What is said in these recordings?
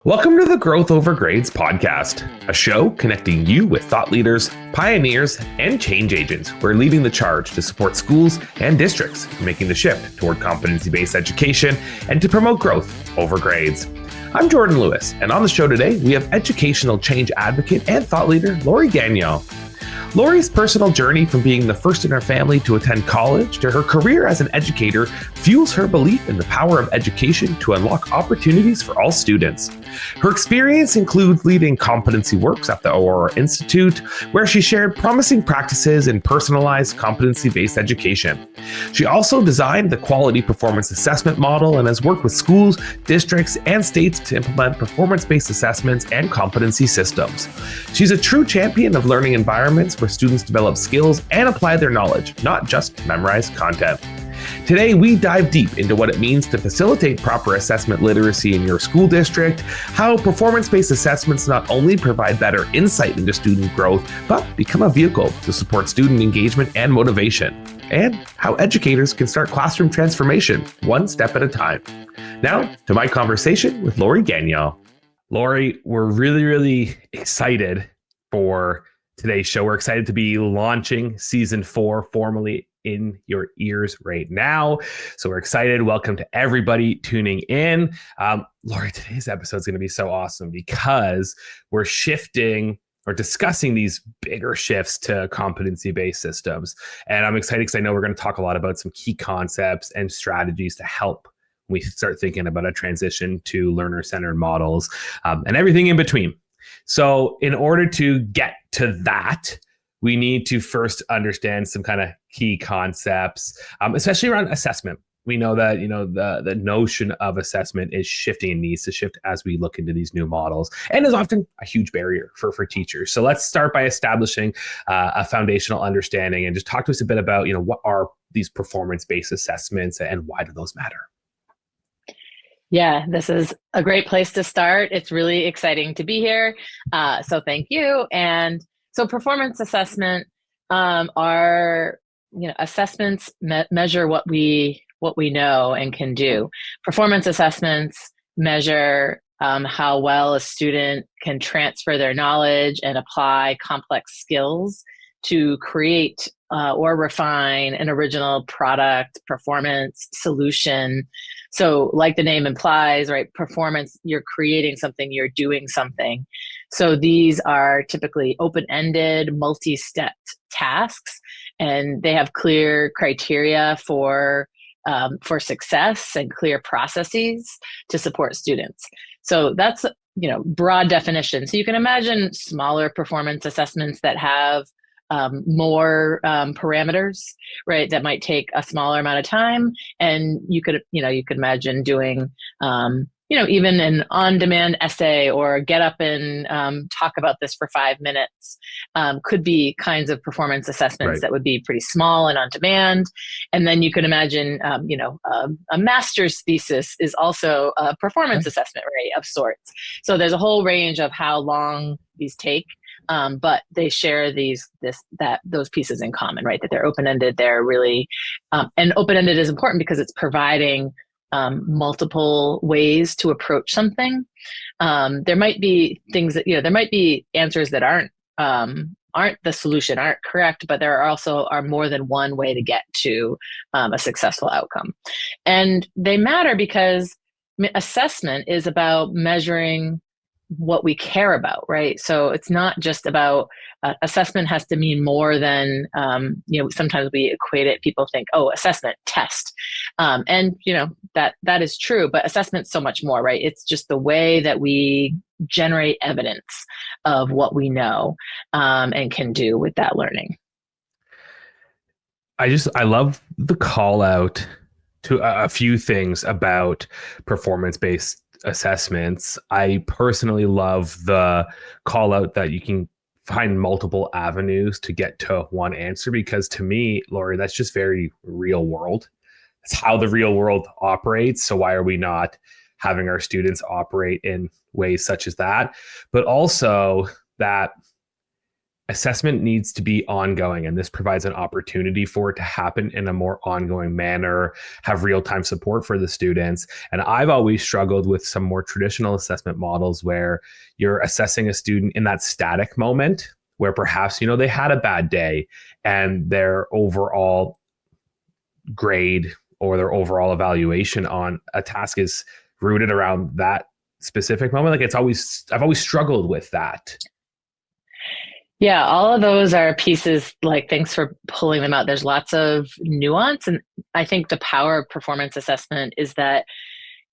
Welcome to the Growth Over Grades podcast, a show connecting you with thought leaders, pioneers, and change agents who are leading the charge to support schools and districts in making the shift toward competency-based education and to promote growth over grades. I'm Jordan Lewis, and on the show today, we have educational change advocate and thought leader, Laurie Gagnon. Laurie's personal journey from being the first in her family to attend college to her career as an educator fuels her belief in the power of education to unlock opportunities for all students. Her experience includes leading competency works at the Aurora Institute, where she shared promising practices in personalized competency-based education. She also designed the quality performance assessment model and has worked with schools, districts, and states to implement performance-based assessments and competency systems. She's a true champion of learning environments where students develop skills and apply their knowledge, not just memorize content. Today, we dive deep into what it means to facilitate proper assessment literacy in your school district, how performance-based assessments not only provide better insight into student growth, but become a vehicle to support student engagement and motivation, and how educators can start classroom transformation one step at a time. Now, to my conversation with Laurie Gagnon. Laurie, we're really excited for today's show. We're excited to be launching season 4 formally in your ears right now. So we're excited. Welcome to everybody tuning in. Laurie, today's episode is going to be so awesome because we're shifting or discussing these bigger shifts to competency-based systems. And I'm excited because I know we're going to talk a lot about some key concepts and strategies to help we start thinking about a transition to learner-centered models and everything in between. So in order to get to that, we need to first understand some kind of key concepts, especially around assessment. We know that, the notion of assessment is shifting and needs to shift as we look into these new models, and is often a huge barrier for teachers. So let's start by establishing a foundational understanding and just talk to us a bit about, what are these performance-based assessments and why do those matter? Yeah, this is a great place to start. It's really exciting to be here. So thank you. And so performance assessment are, assessments measure what we know and can do. Performance assessments measure how well a student can transfer their knowledge and apply complex skills to create or refine an original product, performance, solution. So like the name implies, right, performance, you're creating something, you're doing something. So these are typically open-ended, multi-stepped tasks, and they have clear criteria for success and clear processes to support students. So that's, broad definition. So you can imagine smaller performance assessments that have more parameters, right, that might take a smaller amount of time. And you could imagine doing, even an on-demand essay or get up and talk about this for 5 minutes could be kinds of performance assessments Right. that would be pretty small and on demand. And then you can imagine, a master's thesis is also a performance assessment, right, of sorts. So there's a whole range of how long these take. But they share those pieces in common, right? That they're open-ended. They're really, and open-ended is important because it's providing multiple ways to approach something. There might be things that, there might be answers that aren't the solution, aren't correct, but there are more than one way to get to a successful outcome. And they matter because assessment is about measuring what we care about, right? So it's not just about assessment has to mean more than, sometimes we equate it, people think, oh, assessment, test. And, that is true, but assessment's so much more, right? It's just the way that we generate evidence of what we know and can do with that learning. I love the call out to a few things about performance-based assessments. I personally love the call out that you can find multiple avenues to get to one answer, because to me, Laurie, that's just very real world. It's how the real world operates. So why are we not having our students operate in ways such as that? But also that assessment needs to be ongoing, and this provides an opportunity for it to happen in a more ongoing manner, have real-time support for the students. And I've always struggled with some more traditional assessment models where you're assessing a student in that static moment where perhaps, you know, they had a bad day and their overall grade or their overall evaluation on a task is rooted around that specific moment. Like I've always struggled with that. Yeah, all of those are pieces, like, thanks for pulling them out. There's lots of nuance. And I think the power of performance assessment is that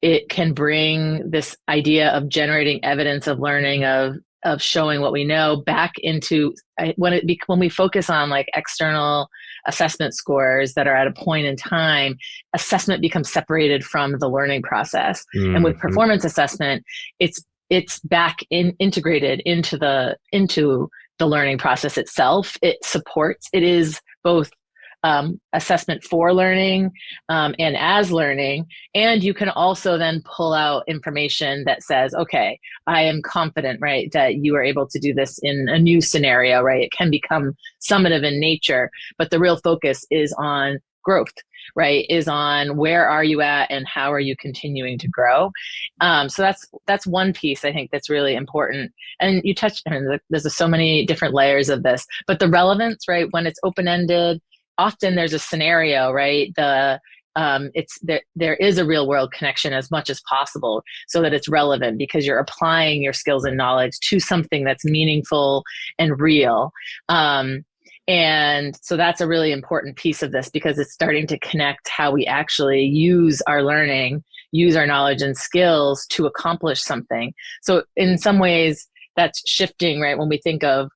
it can bring this idea of generating evidence of learning, of showing what we know back into when we focus on like external assessment scores that are at a point in time, assessment becomes separated from the learning process. And with performance assessment, it's back integrated into the learning process itself. It is both assessment for learning and as learning. And you can also then pull out information that says, okay, I am confident, right, that you are able to do this in a new scenario, right? It can become summative in nature, but the real focus is on growth, right? Is on where are you at and how are you continuing to grow? So that's one piece I think that's really important. And you touched, I mean, there's so many different layers of this, but the relevance, right? When it's open-ended, often there's a scenario, right? There is a real world connection as much as possible so that it's relevant because you're applying your skills and knowledge to something that's meaningful and real. And so that's a really important piece of this because it's starting to connect how we actually use our learning, use our knowledge and skills to accomplish something. So in some ways that's shifting, right? When we think of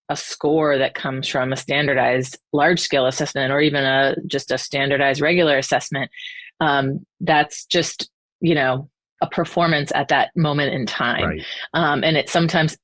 a score that comes from a standardized large scale assessment or even just a standardized regular assessment, that's just, you know, a performance at that moment in time. Right. And it sometimes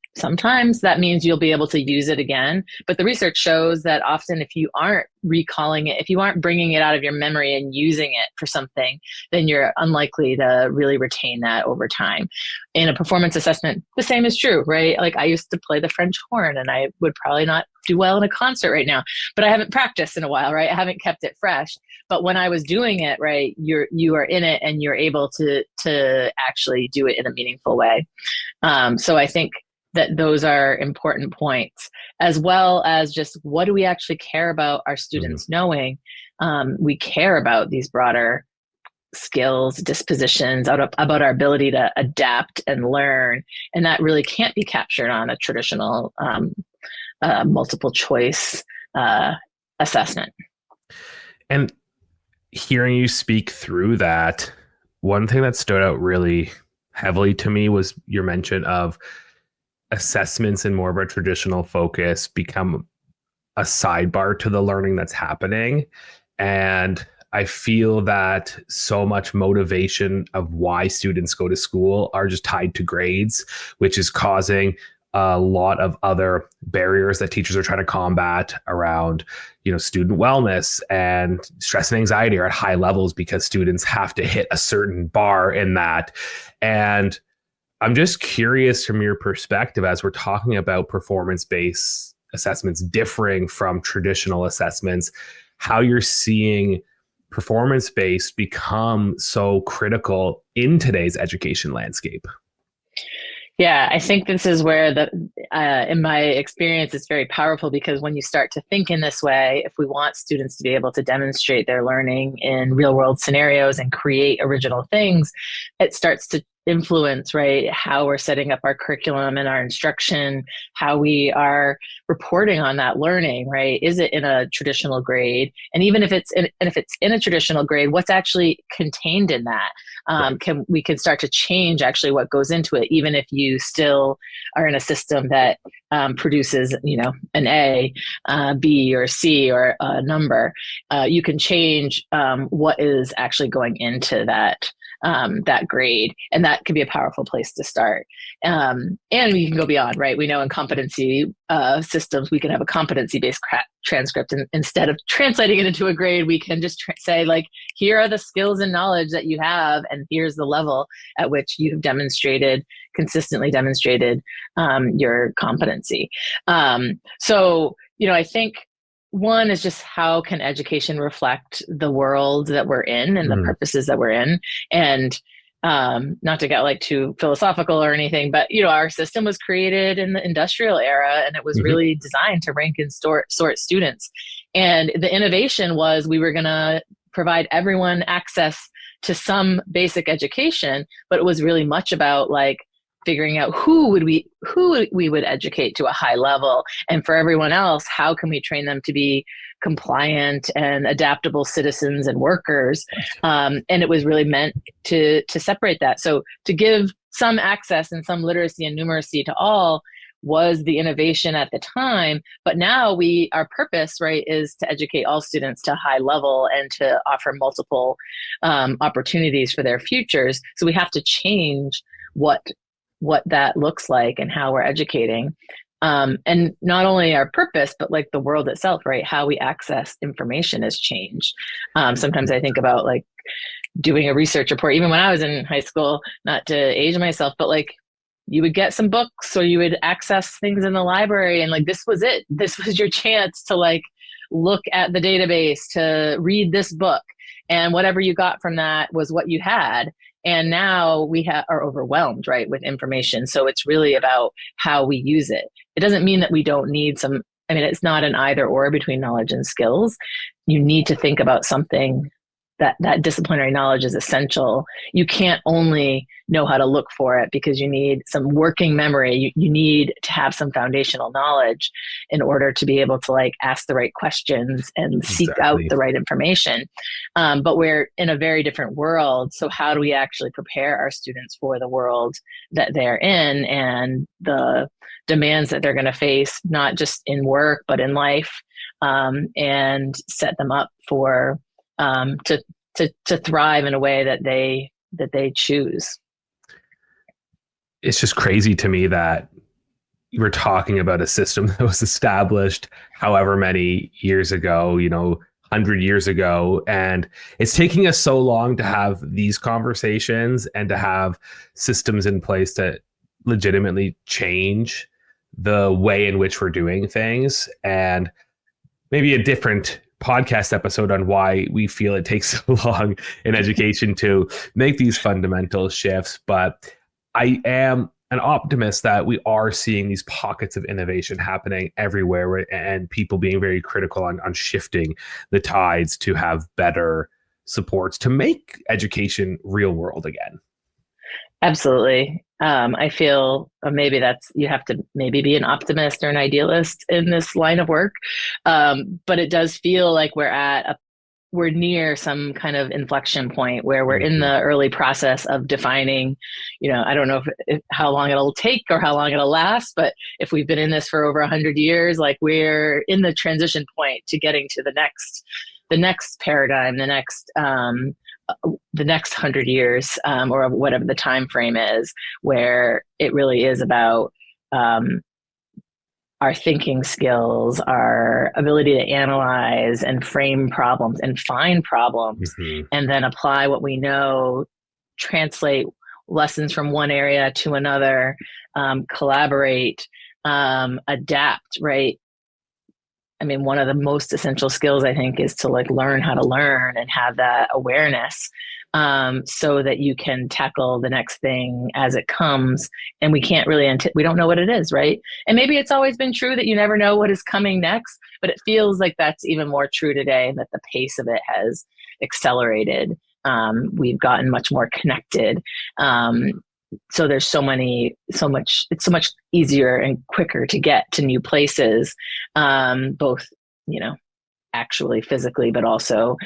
that means you'll be able to use it again. But the research shows that often if you aren't recalling it, if you aren't bringing it out of your memory and using it for something, then you're unlikely to really retain that over time. In a performance assessment, the same is true, right? Like I used to play the French horn and I would probably not do well in a concert right now, but I haven't practiced in a while, right? I haven't kept it fresh. But when I was doing it, right, you are in it and you're able to actually do it in a meaningful way. So I think that those are important points, as well as just what do we actually care about our students knowing? We care about these broader skills, dispositions, about our ability to adapt and learn. And that really can't be captured on a traditional multiple choice assessment. And hearing you speak through that, one thing that stood out really heavily to me was your mention of assessments in more of a traditional focus become a sidebar to the learning that's happening. And I feel that so much motivation of why students go to school are just tied to grades, which is causing a lot of other barriers that teachers are trying to combat around, you know, student wellness and stress and anxiety are at high levels because students have to hit a certain bar in that. And I'm just curious from your perspective, as we're talking about performance-based assessments differing from traditional assessments, how you're seeing performance-based become so critical in today's education landscape. Yeah, I think this is where in my experience, it's very powerful because when you start to think in this way, if we want students to be able to demonstrate their learning in real world scenarios and create original things, it starts to influence, right, how we're setting up our curriculum and our instruction, how we are reporting on that learning, right? Is it in a traditional grade? And even if it's in a traditional grade, what's actually contained in that? We can start to change actually what goes into it, even if you still are in a system that produces, you know, an A, B, or C, or a number. You can change what is actually going into that grade, and that could be a powerful place to start. And you can go beyond, right? We know in competency systems, we can have a competency-based transcript, and instead of translating it into a grade, we can just say, like, here are the skills and knowledge that you have, and here's the level at which you've demonstrated consistently demonstrated your competency. So, I think one is just how can education reflect the world that we're in and the purposes that we're in. And not to get like too philosophical or anything, but our system was created in the industrial era, and it was really designed to rank and sort students. And the innovation was we were going to provide everyone access to some basic education, but it was really much about like figuring out who we would educate to a high level, and for everyone else, how can we train them to be compliant and adaptable citizens and workers. And it was really meant to separate that. So to give some access and some literacy and numeracy to all was the innovation at the time. But now our purpose, right, is to educate all students to a high level and to offer multiple opportunities for their futures. So we have to change what that looks like and how we're educating. And not only our purpose, but like the world itself, right? How we access information has changed. Sometimes I think about like doing a research report, even when I was in high school, not to age myself, but like you would get some books or you would access things in the library, and like this was it. This was your chance to like look at the database, to read this book, and whatever you got from that was what you had. And now we are overwhelmed, right, with information. So it's really about how we use it. It doesn't mean that we don't need it's not an either or between knowledge and skills. You need to think about something that disciplinary knowledge is essential. You can't only know how to look for it because you need some working memory. You need to have some foundational knowledge in order to be able to like ask the right questions and seek out the right information. But we're in a very different world. So how do we actually prepare our students for the world that they're in and the demands that they're going to face, not just in work, but in life, and set them up for to thrive in a way that they choose. It's just crazy to me that we're talking about a system that was established however many years ago, 100 years ago. And it's taking us so long to have these conversations and to have systems in place that legitimately change the way in which we're doing things. And maybe a different podcast episode on why we feel it takes so long in education to make these fundamental shifts. But I am an optimist that we are seeing these pockets of innovation happening everywhere, and people being very critical on shifting the tides to have better supports to make education real world again. Absolutely. I feel maybe you have to maybe be an optimist or an idealist in this line of work. But it does feel like we're near some kind of inflection point where we're in the early process of defining, I don't know how long it'll take or how long it'll last, but if we've been in this for over 100 years, like we're in the transition point to getting to the next paradigm, the next 100 years, or whatever the time frame is, where it really is about our thinking skills, our ability to analyze and frame problems and find problems, and then apply what we know, translate lessons from one area to another, collaborate, adapt, right? I mean, one of the most essential skills, I think, is to like learn how to learn and have that awareness, so that you can tackle the next thing as it comes. And we can't really, we don't know what it is, right? And maybe it's always been true that you never know what is coming next, but it feels like that's even more true today, that the pace of it has accelerated. We've gotten much more connected. So there's it's so much easier and quicker to get to new places, both, actually physically, but also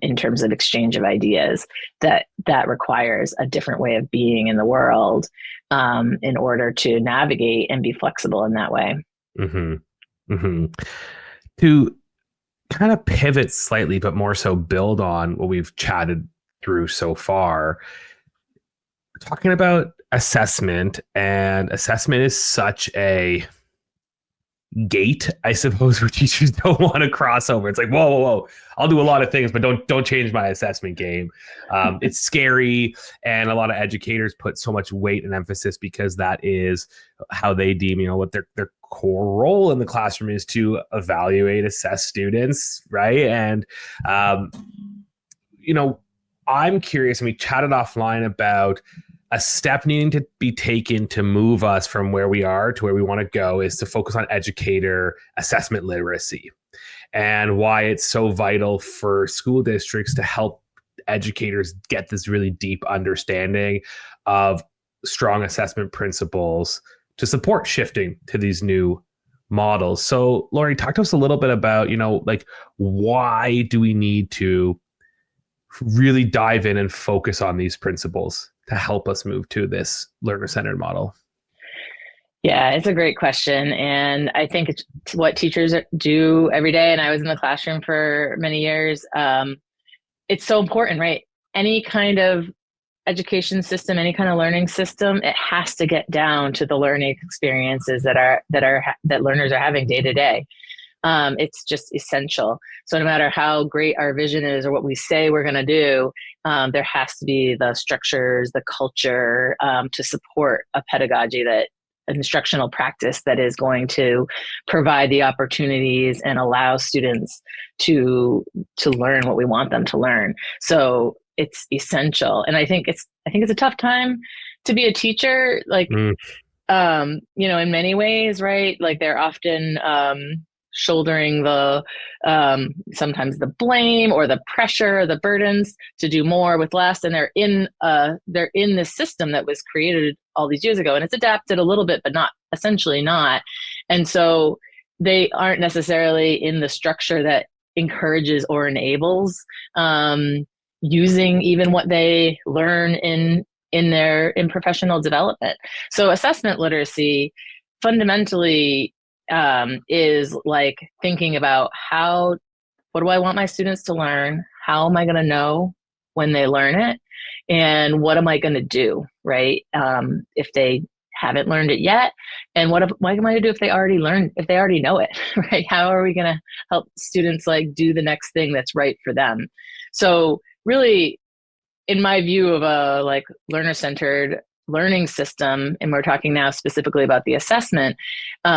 in terms of exchange of ideas, that requires a different way of being in the world, in order to navigate and be flexible in that way. To kind of pivot slightly, but more so build on what we've chatted through so far, talking about assessment, and assessment is such a gate, I suppose, where teachers don't want to cross over. It's like, whoa, whoa, whoa. I'll do a lot of things, but don't change my assessment game. It's scary, and a lot of educators put so much weight and emphasis because that is how they deem, what their core role in the classroom is, to evaluate, assess students, right? And I'm curious, and we chatted offline about a step needing to be taken to move us from where we are to where we want to go, is to focus on educator assessment literacy, and why it's so vital for school districts to help educators get this really deep understanding of strong assessment principles to support shifting to these new models. So, Laurie, talk to us a little bit about, why do we need to really dive in and focus on these principles to help us move to this learner-centered model? Yeah, it's a great question. And I think it's what teachers do every day. And I was in the classroom for many years. It's so important, right? Any kind of education system, any kind of learning system, it has to get down to the learning experiences that learners are having day to day. It's just essential. So no matter how great our vision is or what we say we're going to do, there has to be the structures, the culture to support a pedagogy, that instructional practice that is going to provide the opportunities and allow students to learn what we want them to learn. So it's essential. And I think it's a tough time to be a teacher, in many ways, right? Like they're often shouldering the sometimes the blame or the pressure, the burdens to do more with less, and they're in this system that was created all these years ago, and it's adapted a little bit, but not essentially not. And so they aren't necessarily in the structure that encourages or enables using even what they learn in professional development. So assessment literacy fundamentally is like thinking about what do I want my students to learn? How am I going to know when they learn it? And what am I going to do, right? If they haven't learned it yet, and what am I going to do if they already know it, right? How are we going to help students do the next thing that's right for them? So really, in my view of a learner-centered learning system, and we're talking now specifically about the assessment,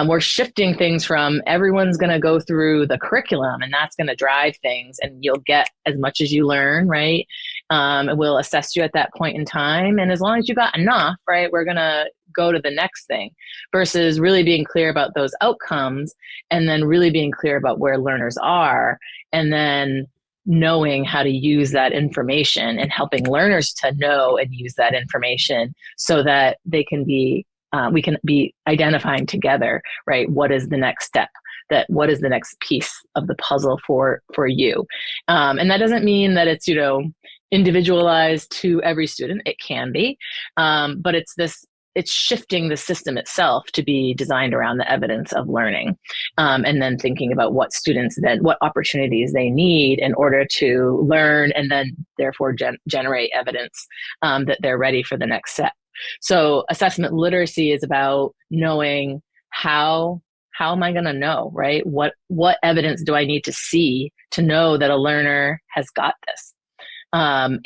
we're shifting things from everyone's going to go through the curriculum and that's going to drive things and you'll get as much as you learn, right? And we'll assess you at that point in time. And as long as you got enough, right, we're going to go to the next thing, versus really being clear about those outcomes and then really being clear about where learners are, and then knowing how to use that information and helping learners to know and use that information so that they can be, we can be identifying together, right? What is the next step? What is the next piece of the puzzle for you? And that doesn't mean that it's, individualized to every student. It can be, but it's shifting the system itself to be designed around the evidence of learning, and then thinking about what opportunities they need in order to learn, and then therefore generate evidence that they're ready for the next step. So assessment literacy is about knowing how am I going to know, right? What evidence do I need to see to know that a learner has got this? There's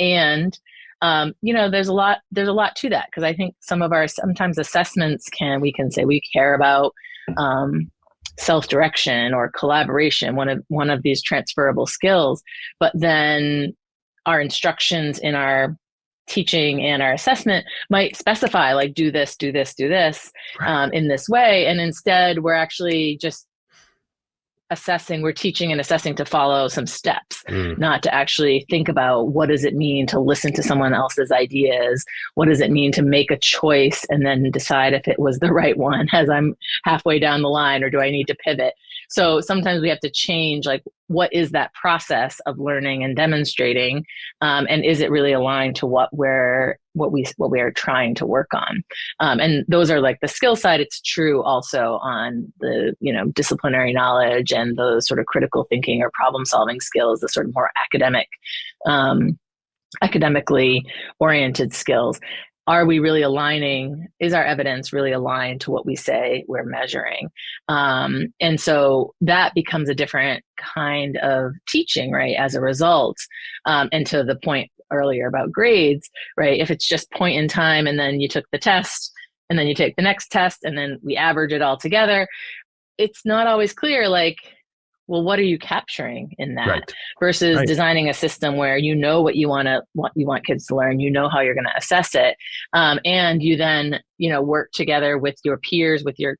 a lot to that, because I think sometimes assessments we can say we care about self-direction or collaboration, one of these transferable skills, but then our instructions in our teaching and our assessment might specify do this, right, in this way. And instead we're actually just we're teaching and assessing to follow some steps, not to actually think about what does it mean to listen to someone else's ideas? What does it mean to make a choice and then decide if it was the right one as I'm halfway down the line, or do I need to pivot? So sometimes we have to change, what is that process of learning and demonstrating? And is it really aligned to what we are trying to work on? And those are the skill side. It's true also on the, disciplinary knowledge and the sort of critical thinking or problem solving skills, the sort of more academically oriented skills. are we really aligning? Is our evidence really aligned to what we say we're measuring? And so that becomes a different kind of teaching, right? As a result, and to the point earlier about grades, right? If it's just point in time and then you took the test and then you take the next test and then we average it all together, it's not always clear, like, well, what are you capturing in that Right. versus Right. designing a system where you know what you want kids to learn, you know how you're going to assess it, and you then work together with your peers, with your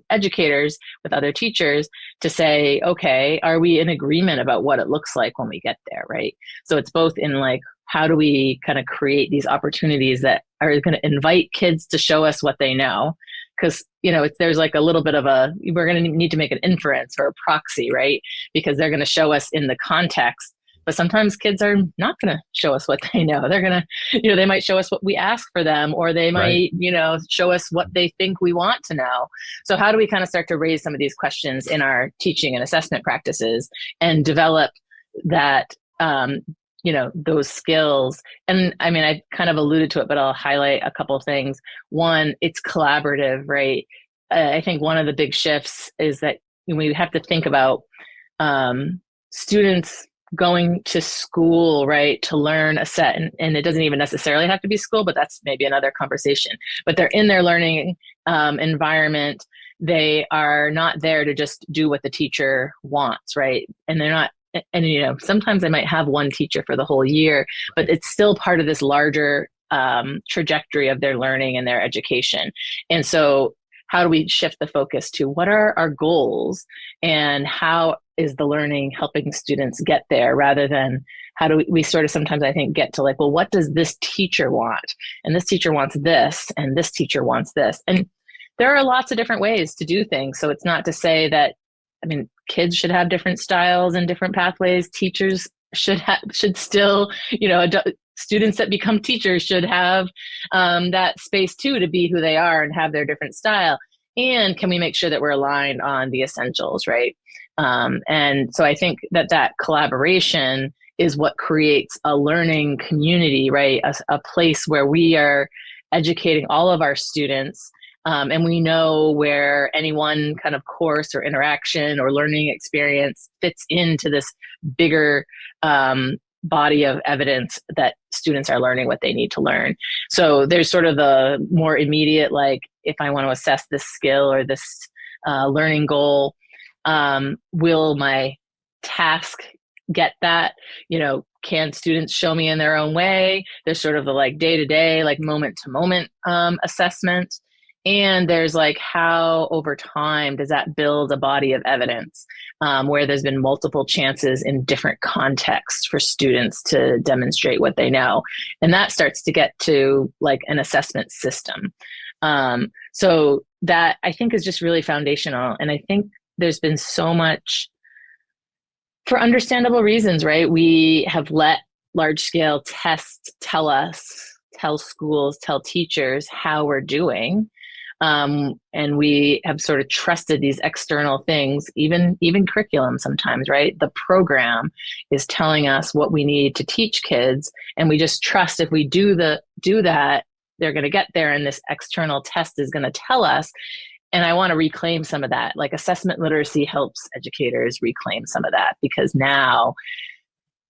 educators, with other teachers to say, okay, are we in agreement about what it looks like when we get there, right? So it's both in like, how do we kind of create these opportunities that are going to invite kids to show us what they know? Because there's like a little bit of we're going to need to make an inference or a proxy, right? Because they're going to show us in the context, but sometimes kids are not going to show us what they know. They're going to, they might show us what we ask for them, or they might, show us what they think we want to know. So how do we kind of start to raise some of these questions in our teaching and assessment practices and develop that, those skills? And I mean, I kind of alluded to it, but I'll highlight a couple of things. One, it's collaborative, right? I think one of the big shifts is that we have to think about students going to school, right, to learn a set, and it doesn't even necessarily have to be school, but that's maybe another conversation. But they're in their learning environment. They are not there to just do what the teacher wants, right? And they're not. And sometimes I might have one teacher for the whole year, but it's still part of this larger trajectory of their learning and their education. And so how do we shift the focus to what are our goals and how is the learning helping students get there, rather than how do we sort of sometimes, I think, get to like, well, what does this teacher want? And this teacher wants this, and this teacher wants this. And there are lots of different ways to do things. So it's not to say that, I mean, kids should have different styles and different pathways. Teachers should still, students that become teachers should have that space too, to be who they are and have their different style. And can we make sure that we're aligned on the essentials, right? And so I think that collaboration is what creates a learning community, right? A place where we are educating all of our students. And we know where any one kind of course or interaction or learning experience fits into this bigger body of evidence that students are learning what they need to learn. So there's sort of the more immediate, like, if I want to assess this skill or this learning goal, will my task get that? Can students show me in their own way? There's sort of the like day-to-day, like moment-to-moment assessment. And there's like, how over time does that build a body of evidence where there's been multiple chances in different contexts for students to demonstrate what they know. And that starts to get to like an assessment system. So that, I think, is just really foundational. And I think there's been so much, for understandable reasons, right? We have let large scale tests tell schools, tell teachers how we're doing. And we have sort of trusted these external things, even curriculum sometimes, right? The program is telling us what we need to teach kids. And we just trust if we do that, they're going to get there, and this external test is going to tell us. And I want to reclaim some of that. Like, assessment literacy helps educators reclaim some of that, because now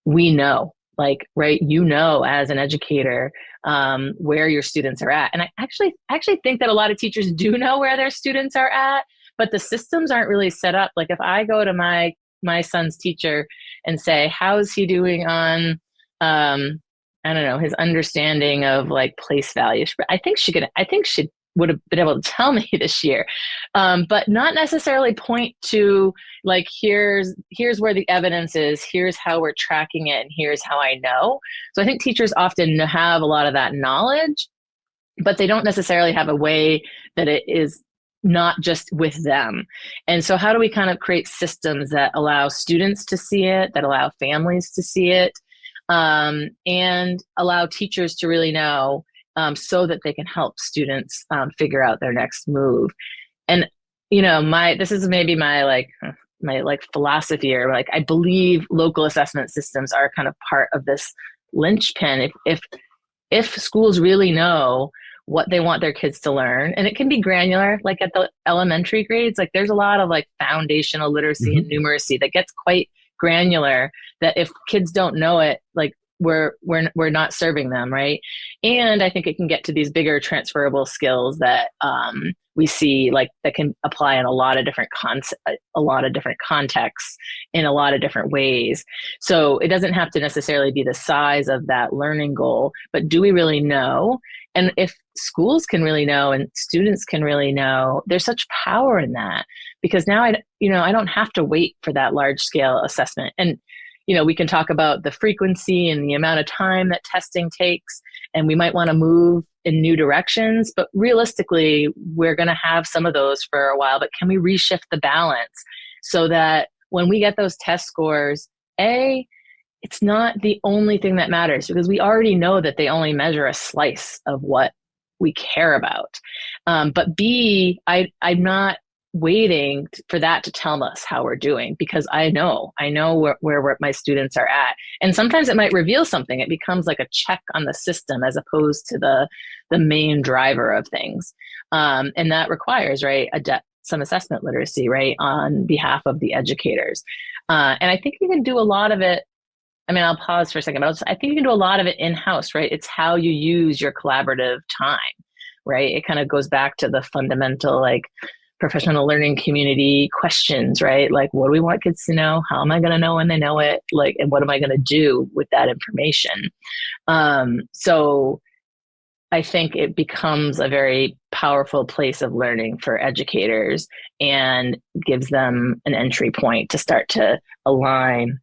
we know, like, right, as an educator, where your students are at. And I actually think that a lot of teachers do know where their students are at, but the systems aren't really set up. Like, if I go to my son's teacher and say, how's he doing on, I don't know, his understanding of like place values, I think she would have been able to tell me this year, but not necessarily point to like, here's where the evidence is, here's how we're tracking it, and here's how I know. So I think teachers often have a lot of that knowledge, but they don't necessarily have a way that it is not just with them. And so how do we kind of create systems that allow students to see it, that allow families to see it, and allow teachers to really know, so that they can help students figure out their next move. And this is maybe my philosophy, or like, I believe local assessment systems are kind of part of this linchpin. If if schools really know what they want their kids to learn, and it can be granular, like at the elementary grades, like there's a lot of like foundational literacy and numeracy that gets quite granular, that if kids don't know it, like we're not serving them, right? And I think it can get to these bigger transferable skills that we see, like that can apply in a lot of different contexts in a lot of different ways. So it doesn't have to necessarily be the size of that learning goal, but do we really know? And if schools can really know and students can really know, there's such power in that, because now I don't have to wait for that large scale assessment. And we can talk about the frequency and the amount of time that testing takes, and we might want to move in new directions, but realistically, we're going to have some of those for a while. But can we reshift the balance so that when we get those test scores, it's not the only thing that matters, because we already know that they only measure a slice of what we care about. But B, I'm not waiting for that to tell us how we're doing, because I know where my students are at. And sometimes it might reveal something. It becomes like a check on the system as opposed to the main driver of things. And that requires, right, some assessment literacy, right, on behalf of the educators. And I think you can do a lot of it. I mean, I'll pause for a second, but I think you can do a lot of it in-house, right? It's how you use your collaborative time, right? It kind of goes back to the fundamental, like, professional learning community questions, right? Like, what do we want kids to know? How am I going to know when they know it? Like, and what am I going to do with that information? So I think it becomes a very powerful place of learning for educators and gives them an entry point to start to align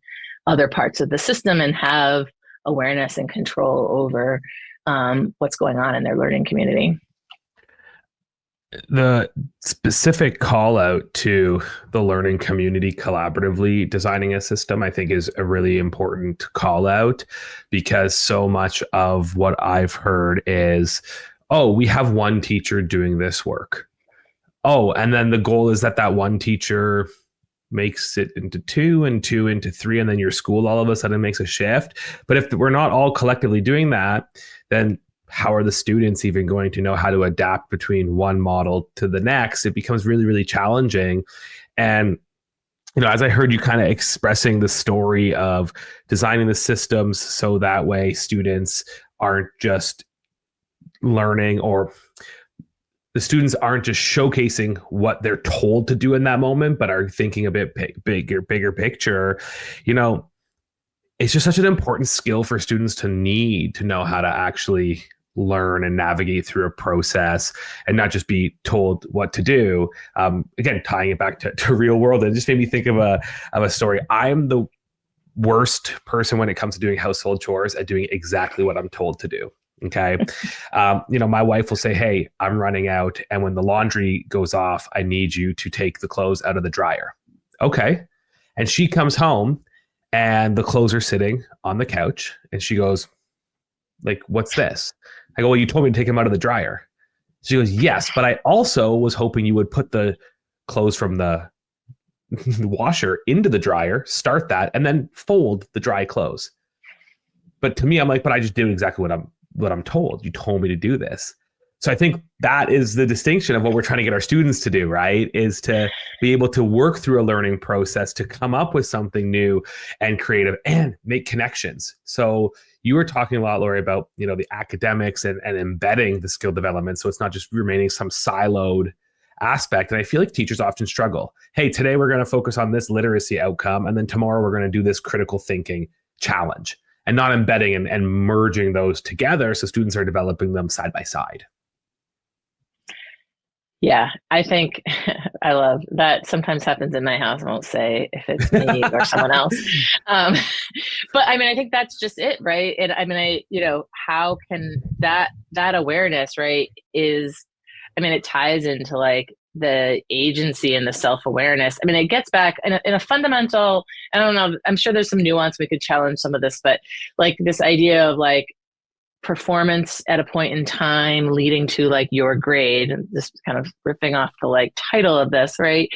other parts of the system and have awareness and control over what's going on in their learning community. The specific call out to the learning community collaboratively designing a system, I think, is a really important call out, because so much of what I've heard is, oh, we have one teacher doing this work. Oh, and then the goal is that one teacher makes it into two and two into three, and then your school all of a sudden makes a shift. But if we're not all collectively doing that, then how are the students even going to know how to adapt between one model to the next? It becomes really, really challenging. And, as I heard you kind of expressing the story of designing the systems so that way students aren't just learning, or the students aren't just showcasing what they're told to do in that moment, but are thinking a bit bigger picture, it's just such an important skill for students to need to know how to actually learn and navigate through a process and not just be told what to do. Again, tying it back to real world, it just made me think of a story. I'm the worst person when it comes to doing household chores at doing exactly what I'm told to do. Okay. My wife will say, hey, I'm running out, and when the laundry goes off, I need you to take the clothes out of the dryer. Okay. And she comes home and the clothes are sitting on the couch, and she goes, like, what's this? I go, well, you told me to take them out of the dryer. She goes, yes, but I also was hoping you would put the clothes from the washer into the dryer, start that, and then fold the dry clothes. But to me, I'm like, but I just did exactly what I'm told. You told me to do this. So I think that is the distinction of what we're trying to get our students to do, right? Is to be able to work through a learning process to come up with something new and creative and make connections. So you were talking a lot, Laurie, about, the academics and embedding the skill development. So it's not just remaining some siloed aspect. And I feel like teachers often struggle. Hey, today we're going to focus on this literacy outcome, and then tomorrow we're going to do this critical thinking challenge, and not embedding and merging those together so students are developing them side by side. Yeah, I think I love that. Sometimes happens in my house. I won't say if it's me or someone else. But I mean, I think that's just it, right? And I mean, how can that awareness, right, it ties into like the agency and the self-awareness. I mean, it gets back in a fundamental, I don't know, I'm sure there's some nuance, we could challenge some of this, but like this idea of like performance at a point in time leading to like your grade, and this kind of riffing off the like title of this, right?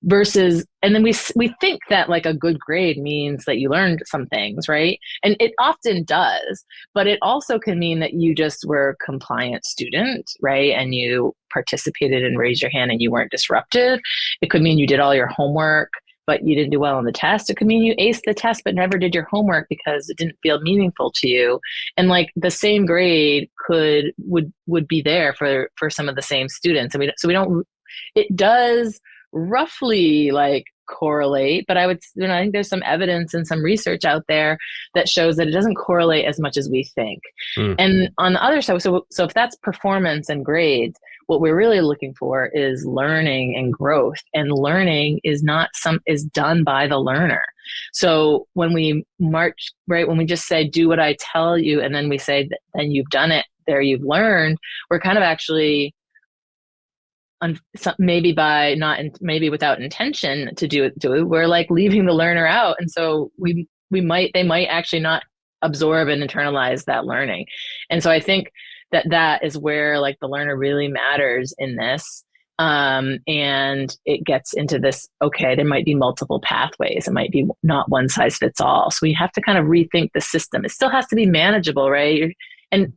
Versus, and then we think that like a good grade means that you learned some things, right? And it often does, but it also can mean that you just were a compliant student, right? And you participated and raised your hand and you weren't disruptive. It could mean you did all your homework but you didn't do well on the test. It could mean you aced the test but never did your homework because it didn't feel meaningful to you. And like the same grade would be there for some of the same students. And we don't, it does roughly like correlate, but I think there's some evidence and some research out there that shows that it doesn't correlate as much as we think. And on the other side, so if that's performance and grades, what we're really looking for is learning and growth, and learning is done by the learner. So when we march, right, when we just say, do what I tell you, and then we say, then you've done it, there you've learned, we're kind of actually, maybe without intention to do it, we're like leaving the learner out. And so they might actually not absorb and internalize that learning. And so I think that is where like the learner really matters in this. And it gets into this, okay, there might be multiple pathways. It might be not one size fits all. So we have to kind of rethink the system. It still has to be manageable, right? And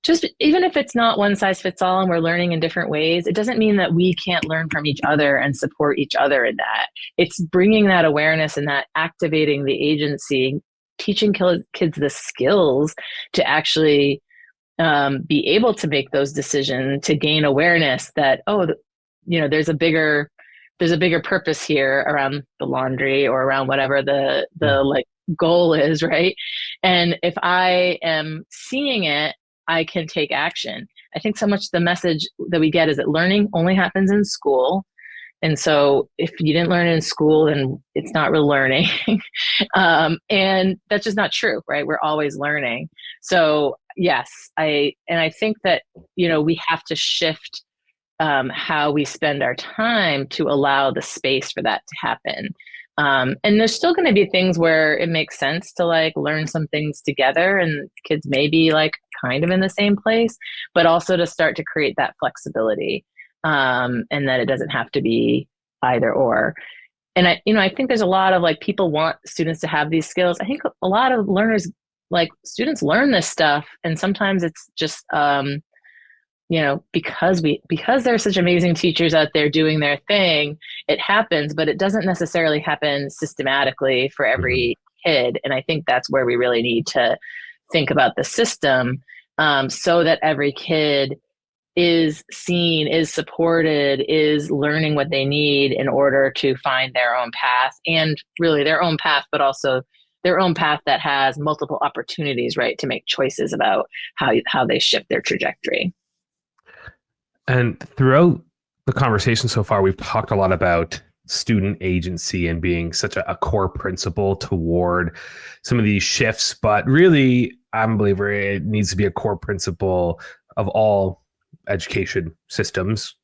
just even if it's not one size fits all and we're learning in different ways, it doesn't mean that we can't learn from each other and support each other in that. It's bringing that awareness and that activating the agency, teaching kids the skills to actually be able to make those decisions, to gain awareness that, there's a bigger purpose here around the laundry or around whatever the like goal is, right? And if I am seeing it, I can take action. I think so much the message that we get is that learning only happens in school. And so if you didn't learn in school, then it's not real learning. And that's just not true, right? We're always learning. So yes, I think that, we have to shift how we spend our time to allow the space for that to happen. And there's still going to be things where it makes sense to like learn some things together and kids may be like kind of in the same place, but also to start to create that flexibility, and that it doesn't have to be either or. And I think there's a lot of like people want students to have these skills. I think a lot of learners, like students, learn this stuff, and sometimes it's just because there's such amazing teachers out there doing their thing, it happens, but it doesn't necessarily happen systematically for every kid. And I think that's where we really need to think about the system, so that every kid is seen, is supported, is learning what they need in order to find their own path, and really their own path, but also their own path that has multiple opportunities, right, to make choices about how they shift their trajectory. And throughout the conversation so far, we've talked a lot about student agency and being such a core principle toward some of these shifts. But really, I'm a believer it needs to be a core principle of all education systems,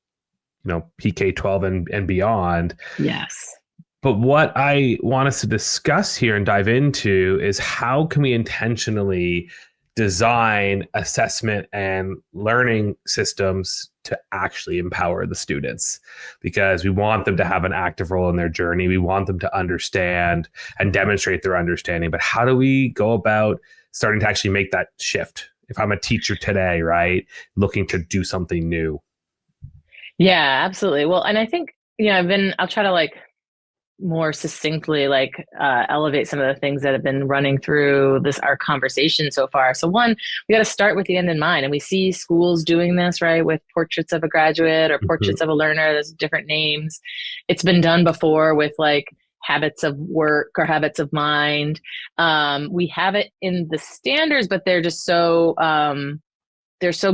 PK-12 and beyond. Yes. But what I want us to discuss here and dive into is how can we intentionally design assessment and learning systems to actually empower the students, because we want them to have an active role in their journey. We want them to understand and demonstrate their understanding. But how do we go about starting to actually make that shift? If I'm a teacher today, right, looking to do something new. Yeah, absolutely. Well, and I think, I'll try to like more succinctly elevate some of the things that have been running through our conversation so far. So one, we got to start with the end in mind, and we see schools doing this, right, with portraits of a graduate or portraits of a learner. There's different names. It's been done before with like habits of work or habits of mind. We have it in the standards, but they're just so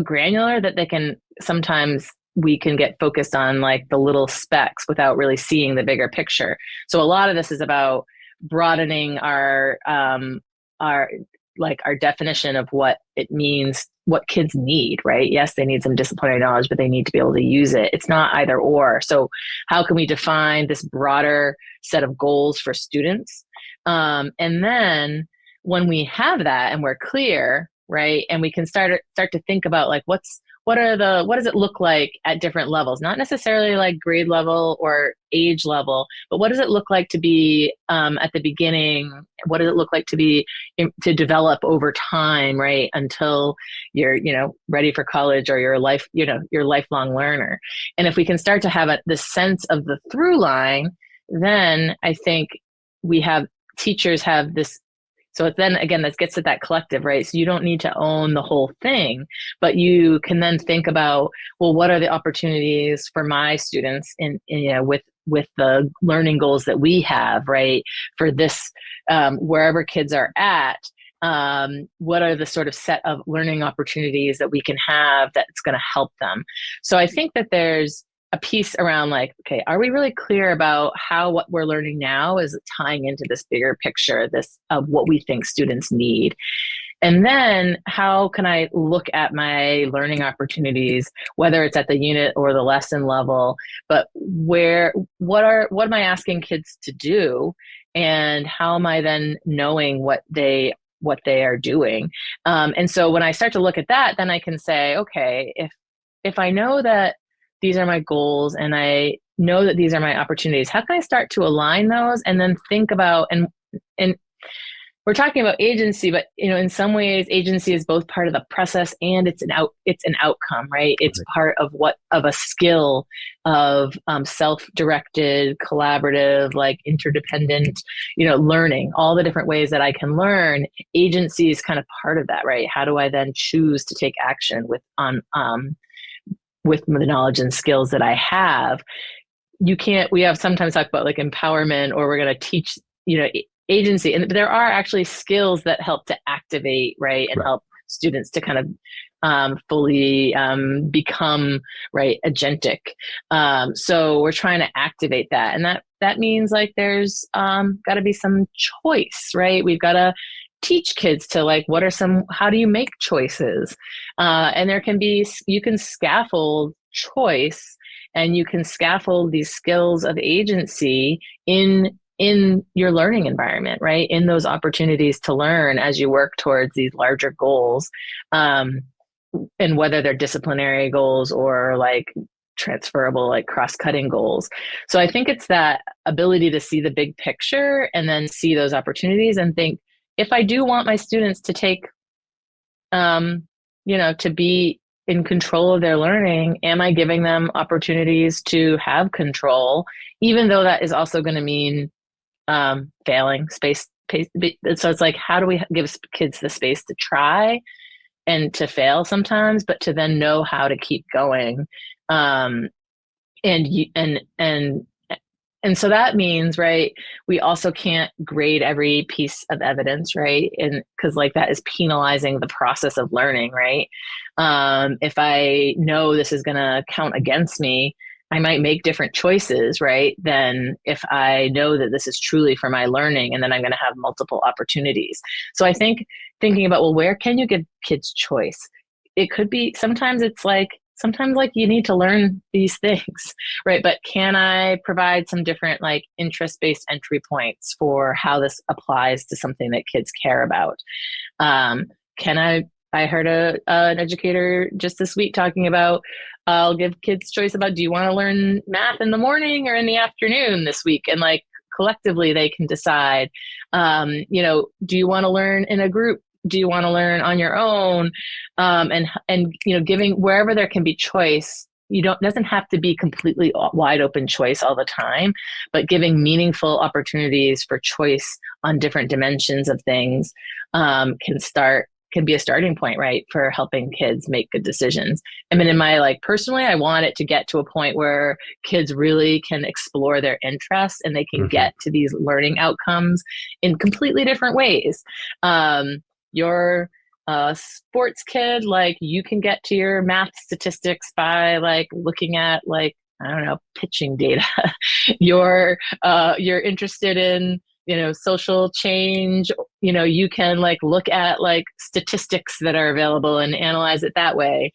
granular that they can sometimes we can get focused on like the little specks without really seeing the bigger picture. So a lot of this is about broadening our definition of what it means, what kids need, right? Yes, they need some disciplinary knowledge, but they need to be able to use it. It's not either or. So how can we define this broader set of goals for students? And then when we have that and we're clear, right? And we can start to think about like what does it look like at different levels, not necessarily like grade level or age level, but what does it look like to be at the beginning? What does it look like to be to develop over time, right? Until you're, ready for college or your life, your lifelong learner. And if we can start to have this sense of the through line, then I think teachers have this. So then again, this gets to that collective, right? So you don't need to own the whole thing, but you can then think about, well, what are the opportunities for my students with the learning goals that we have, right? For this, wherever kids are at, what are the sort of set of learning opportunities that we can have that's going to help them? So I think that there's a piece around like, okay, are we really clear about how what we're learning now is tying into this bigger picture, this of what we think students need? And then how can I look at my learning opportunities, whether it's at the unit or the lesson level, but what am I asking kids to do? And how am I then knowing what they are doing? And so when I start to look at that, then I can say, okay, if I know that these are my goals and I know that these are my opportunities, how can I start to align those and then think about, and we're talking about agency, but in some ways agency is both part of the process and it's an outcome, right? It's part of a skill of self-directed, collaborative, like interdependent, learning, all the different ways that I can learn. Agency is kind of part of that, right? How do I then choose to take action with the knowledge and skills that I have? We have sometimes talked about like empowerment, or we're going to teach, agency. And there are actually skills that help to activate, right? And help students to kind of fully become, right, agentic. So we're trying to activate that. And that means like there's got to be some choice, right? We've got to teach kids to like, how do you make choices? And you can scaffold choice, and you can scaffold these skills of agency in your learning environment, right? In those opportunities to learn as you work towards these larger goals, and whether they're disciplinary goals or like transferable, like cross-cutting goals. So I think it's that ability to see the big picture and then see those opportunities and think, if I do want my students to take, to be in control of their learning, am I giving them opportunities to have control, even though that is also going to mean failing space? So it's like, how do we give kids the space to try and to fail sometimes, but to then know how to keep going? And so that means, right, we also can't grade every piece of evidence, right? And because like that is penalizing the process of learning, right? If I know this is going to count against me, I might make different choices, right? Than if I know that this is truly for my learning, and then I'm going to have multiple opportunities. So I think thinking about, well, where can you give kids choice? It could be, sometimes you need to learn these things, right? But can I provide some different like interest-based entry points for how this applies to something that kids care about? I heard an educator just this week talking about, I'll give kids choice about, do you want to learn math in the morning or in the afternoon this week? And like collectively they can decide, do you want to learn in a group? Do you want to learn on your own? And giving, wherever there can be choice, doesn't have to be completely wide open choice all the time, but giving meaningful opportunities for choice on different dimensions of things can be a starting point, right, for helping kids make good decisions. I mean, in my personally, I want it to get to a point where kids really can explore their interests and they can get to these learning outcomes in completely different ways. You're a sports kid, you can get to your math statistics by looking at I don't know, pitching data. You're interested in social change, you can look at statistics that are available and analyze it that way.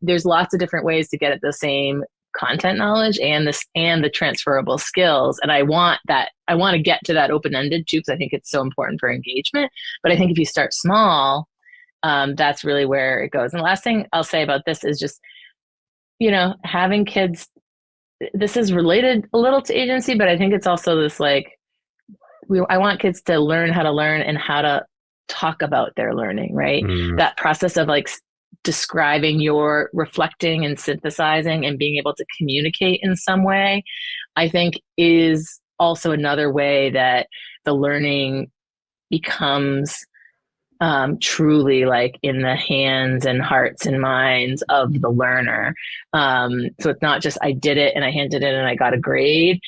There's lots of different ways to get at the same content knowledge and the transferable skills. And I want to get to that open-ended too, because I think it's so important for engagement. But I think if you start small, that's really where it goes. And the last thing I'll say about this is just, having kids, this is related a little to agency, but I think it's also this like, I want kids to learn how to learn and how to talk about their learning, right? That process of like describing your reflecting and synthesizing and being able to communicate in some way, I think is also another way that the learning becomes truly like in the hands and hearts and minds of the learner. So it's not just I did it and I handed it and I got a grade.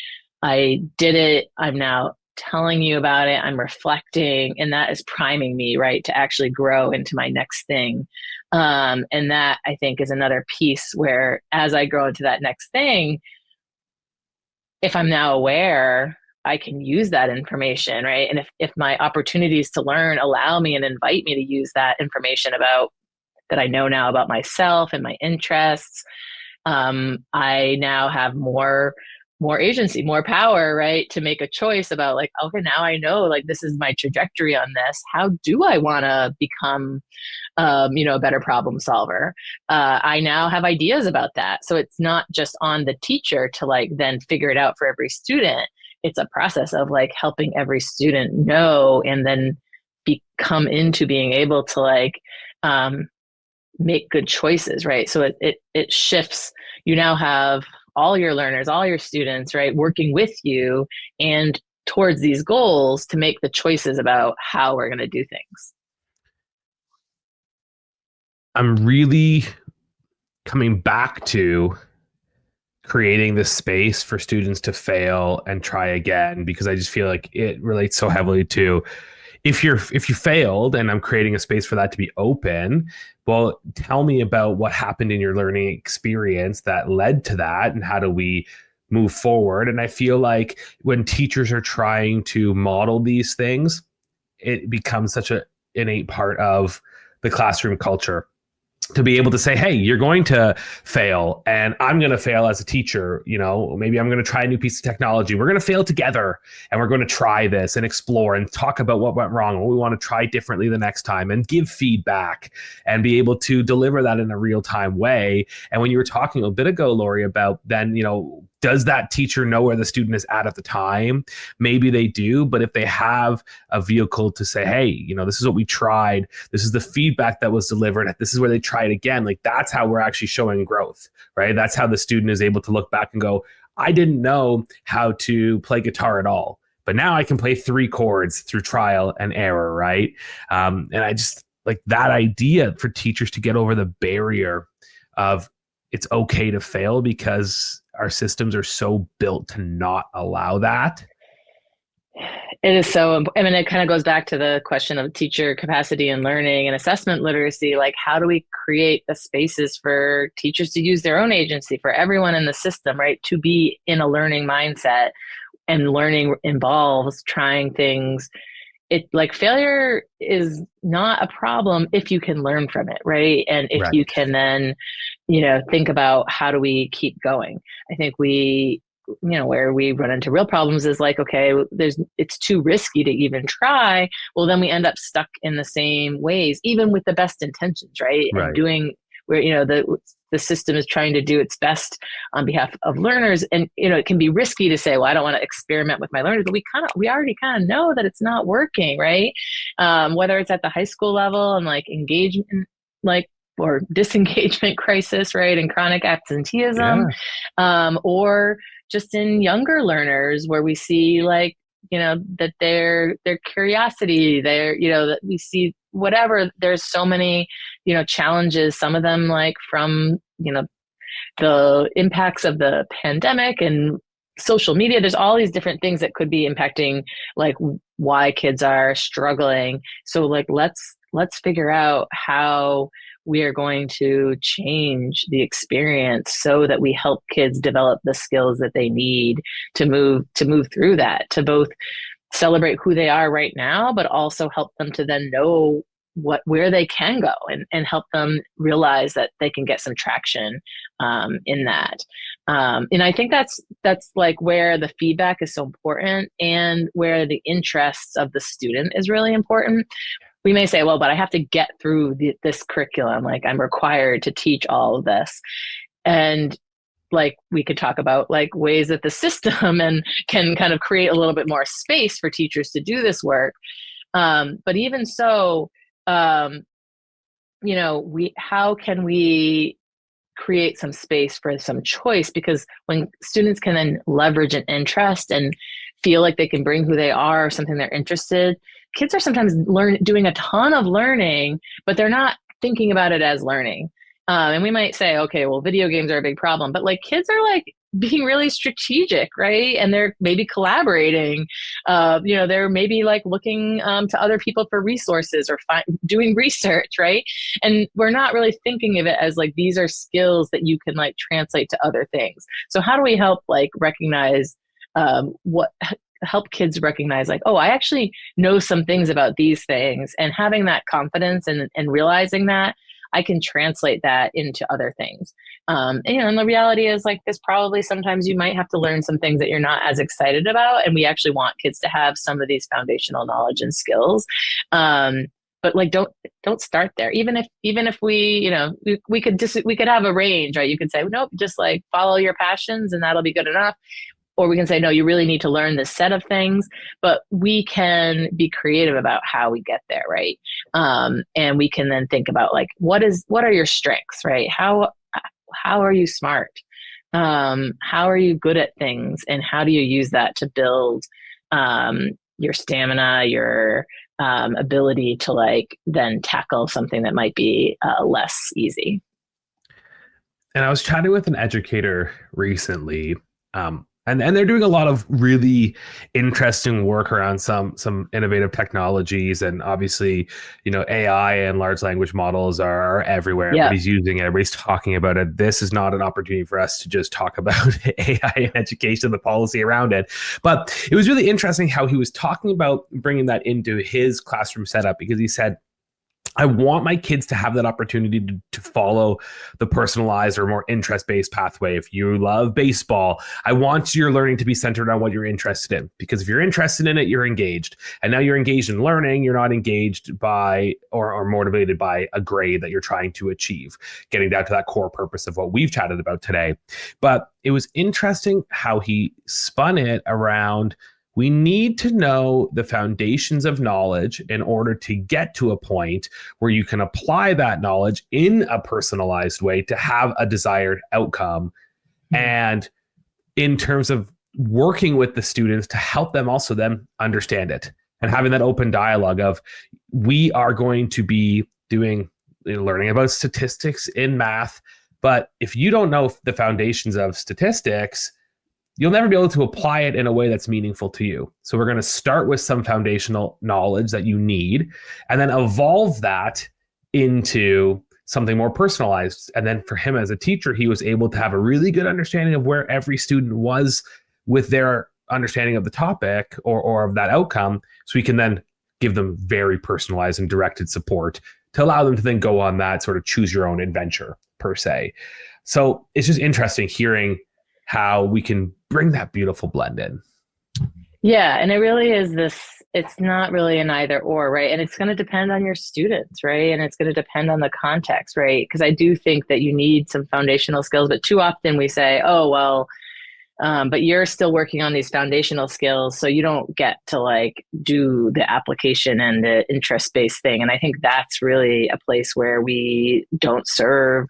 I did it. I'm now telling you about it. I'm reflecting, and that is priming me, right, to actually grow into my next thing. And that I think is another piece where as I grow into that next thing, if I'm now aware, I can use that information, right? And if my opportunities to learn allow me and invite me to use that information about that I know now about myself and my interests, I now have more agency, more power, right? To make a choice about like, okay, now I know like this is my trajectory on this. How do I want to become, a better problem solver? I now have ideas about that. So it's not just on the teacher to like then figure it out for every student. It's a process of like helping every student know and then become into being able to like make good choices, right? So it shifts. You now have all your learners, all your students, right, working with you and towards these goals to make the choices about how we're going to do things. I'm really coming back to creating this space for students to fail and try again, because I just feel like it relates so heavily to if you failed and I'm creating a space for that to be open. Well, tell me about what happened in your learning experience that led to that and how do we move forward. And I feel like when teachers are trying to model these things, it becomes such an innate part of the classroom culture to be able to say, hey, you're going to fail and I'm going to fail as a teacher. Maybe I'm going to try a new piece of technology. We're going to fail together and we're going to try this and explore and talk about what went wrong, what we want to try differently the next time, and give feedback and be able to deliver that in a real time way. And when you were talking a bit ago, Laurie, about then, does that teacher know where the student is at the time? Maybe they do, but if they have a vehicle to say, hey, this is what we tried, this is the feedback that was delivered, this is where they try it again, like that's how we're actually showing growth, right? That's how the student is able to look back and go, I didn't know how to play guitar at all, but now I can play 3 chords through trial and error, right? And I just like that idea for teachers to get over the barrier of it's okay to fail, because our systems are so built to not allow that. It is so, it kind of goes back to the question of teacher capacity and learning and assessment literacy. Like, how do we create the spaces for teachers to use their own agency, for everyone in the system, right? To be in a learning mindset, and learning involves trying things. Failure is not a problem if you can learn from it, right? And if you can then, think about how do we keep going. I think where we run into real problems is like, okay, it's too risky to even try. Well, then we end up stuck in the same ways, even with the best intentions, right? And doing where, the system is trying to do its best on behalf of learners. And, it can be risky to say, well, I don't want to experiment with my learners, but we already kind of know that it's not working, right? Whether it's at the high school level and like engagement, or disengagement crisis, right? And chronic absenteeism, or just in younger learners where we see that their curiosity, that we see whatever, there's so many, challenges, some of them from, the impacts of the pandemic and social media. There's all these different things that could be impacting why kids are struggling. So let's figure out how we are going to change the experience so that we help kids develop the skills that they need to move through that, to both celebrate who they are right now, but also help them to then know where they can go, and help them realize that they can get some traction in that. And I think that's where the feedback is so important, and where the interests of the student is really important. we may say, well, but I have to get through this curriculum. Like I'm required to teach all of this. And like we could talk about like ways that the system and can kind of create a little bit more space for teachers to do this work. But even so, how can we create some space for some choice? Because when students can then leverage an interest and feel like they can bring who they are or something they're interested, kids are sometimes doing a ton of learning, but they're not thinking about it as learning. And we might say, okay, well, video games are a big problem, but like kids are like being really strategic, right? And they're maybe collaborating. They're maybe like looking to other people for resources or doing research, right? And we're not really thinking of it as like these are skills that you can like translate to other things. So how do we help like recognize help kids recognize like, oh, I actually know some things about these things, and having that confidence and realizing that I can translate that into other things. And the reality is like this, probably sometimes you might have to learn some things that you're not as excited about. And we actually want kids to have some of these foundational knowledge and skills. But like, don't start there. Even if we, we could have a range, right? You could say, nope, just like follow your passions and that'll be good enough. Or we can say, no, you really need to learn this set of things, but we can be creative about how we get there, right? And we can then think about like, what are your strengths, right? How are you smart? How are you good at things? And how do you use that to build your stamina, your ability to like then tackle something that might be less easy? And I was chatting with an educator recently, and they're doing a lot of really interesting work around some innovative technologies. And obviously, AI and large language models are everywhere. Yeah. Everybody's using it. Everybody's talking about it. This is not an opportunity for us to just talk about AI and education, the policy around it. But it was really interesting how he was talking about bringing that into his classroom setup, because he said, I want my kids to have that opportunity to follow the personalized or more interest-based pathway. If you love baseball, I want your learning to be centered on what you're interested in, because if you're interested in it, you're engaged. And now you're engaged in learning. You're not engaged by or motivated by a grade that you're trying to achieve, getting down to that core purpose of what we've chatted about today. But it was interesting how he spun it around, we need to know the foundations of knowledge in order to get to a point where you can apply that knowledge in a personalized way to have a desired outcome. Mm-hmm. And in terms of working with the students to help them also then understand it, and having that open dialogue of, we are going to be doing learning about statistics in math, but if you don't know the foundations of statistics, you'll never be able to apply it in a way that's meaningful to you. So we're going to start with some foundational knowledge that you need, and then evolve that into something more personalized. And then for him as a teacher, he was able to have a really good understanding of where every student was with their understanding of the topic or of that outcome. So we can then give them very personalized and directed support to allow them to then go on that sort of choose your own adventure per se. So it's just interesting hearing how we can bring that beautiful blend in. Yeah. And it really is it's not really an either or, right? And it's going to depend on your students, right? And it's going to depend on the context, right? Because I do think that you need some foundational skills, but too often we say, oh, well, but you're still working on these foundational skills, so you don't get to like do the application and the interest-based thing. And I think that's really a place where we don't serve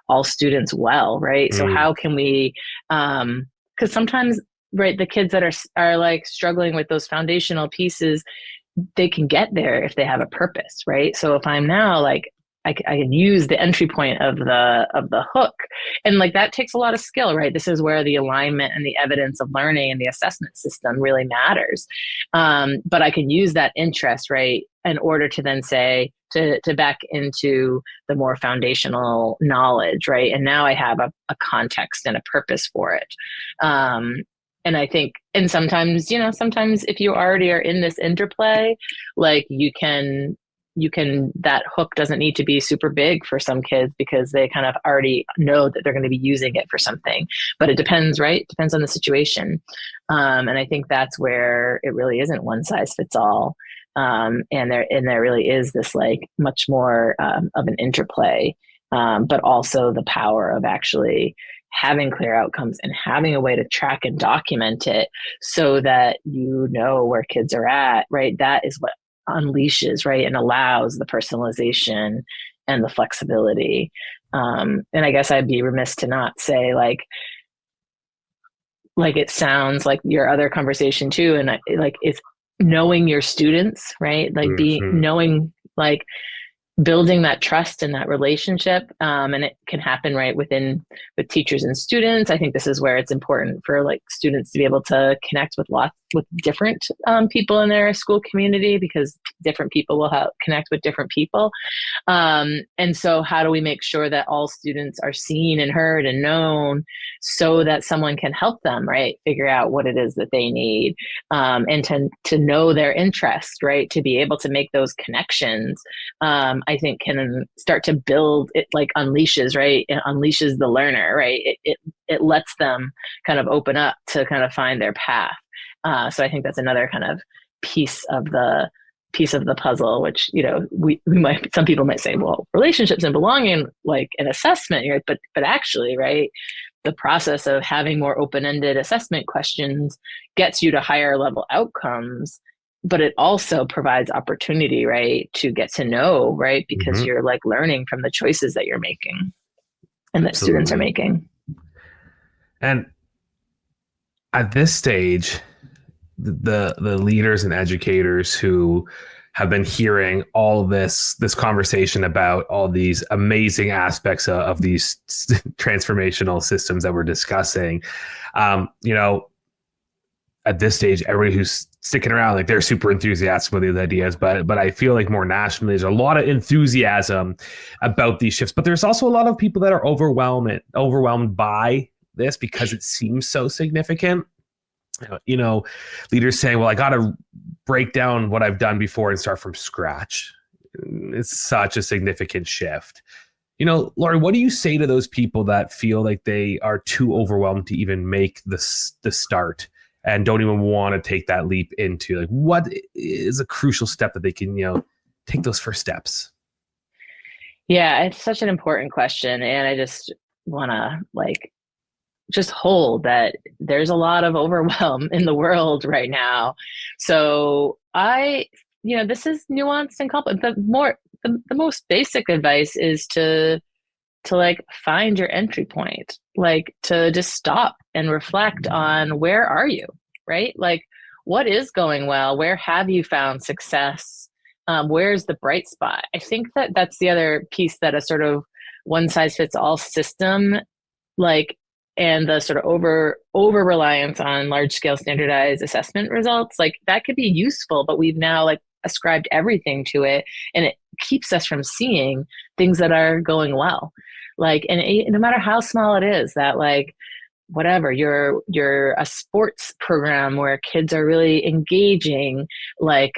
all students well, right? So how can we, because sometimes, right, the kids that are like struggling with those foundational pieces, they can get there if they have a purpose, right? So if I'm now like, I can use the entry point of the hook, and like that takes a lot of skill, right? This is where the alignment and the evidence of learning and the assessment system really matters. But I can use that interest, right, in order to then say to back into the more foundational knowledge, right? And now I have a context and a purpose for it. And I think, and sometimes if you already are in this interplay, like you can, that hook doesn't need to be super big for some kids because they kind of already know that they're going to be using it for something, but it depends, right? It depends on the situation. And I think that's where it really isn't one size fits all. And there really is this like much more of an interplay, but also the power of actually having clear outcomes and having a way to track and document it so that you know where kids are at, right? That is what unleashes, right, and allows the personalization and the flexibility. And I guess I'd be remiss to not say like it sounds like your other conversation too, and like it's knowing your students, right? Like being Mhm. knowing like building that trust and that relationship, and it can happen right with teachers and students. I think this is where it's important for like students to be able to connect with different people in their school community, because different people will connect with different people. And so how do we make sure that all students are seen and heard and known so that someone can help them, right, figure out what it is that they need, and to know their interest, right, to be able to make those connections, I think can start to build it, like unleashes, right, it unleashes the learner, right, it lets them kind of open up to kind of find their path. So I think that's another kind of piece of the puzzle, which, we might, some people might say, well, relationships and belonging, like an assessment, right? But actually, right, the process of having more open-ended assessment questions gets you to higher level outcomes, but it also provides opportunity, right, to get to know, right, because Mhm. you're like learning from the choices that you're making and that students are Absolutely. making. And at this stage, the leaders and educators who have been hearing all this conversation about all these amazing aspects of these transformational systems that we're discussing, you know, at this stage, everybody who's sticking around, like they're super enthusiastic about these ideas, but I feel like more nationally, there's a lot of enthusiasm about these shifts, but there's also a lot of people that are overwhelmed by this because it seems so significant. You know, leaders saying, well, I got to break down what I've done before and start from scratch. It's such a significant shift. Laurie, what do you say to those people that feel like they are too overwhelmed to even make the start and don't even want to take that leap into, like, what is a crucial step that they can, take those first steps? Yeah, it's such an important question. And I just want to like just hold that there's a lot of overwhelm in the world right now. So this is nuanced and complex. The most basic advice is to like find your entry point, like to just stop and reflect on where are you, right? Like what is going well? Where have you found success? Where's the bright spot? I think that that's the other piece, that a sort of one size fits all system, like, and the sort of over reliance on large scale standardized assessment results, like that could be useful, but we've now like ascribed everything to it, and it keeps us from seeing things that are going well, like, and no matter how small it is, that like whatever you're a sports program where kids are really engaging, like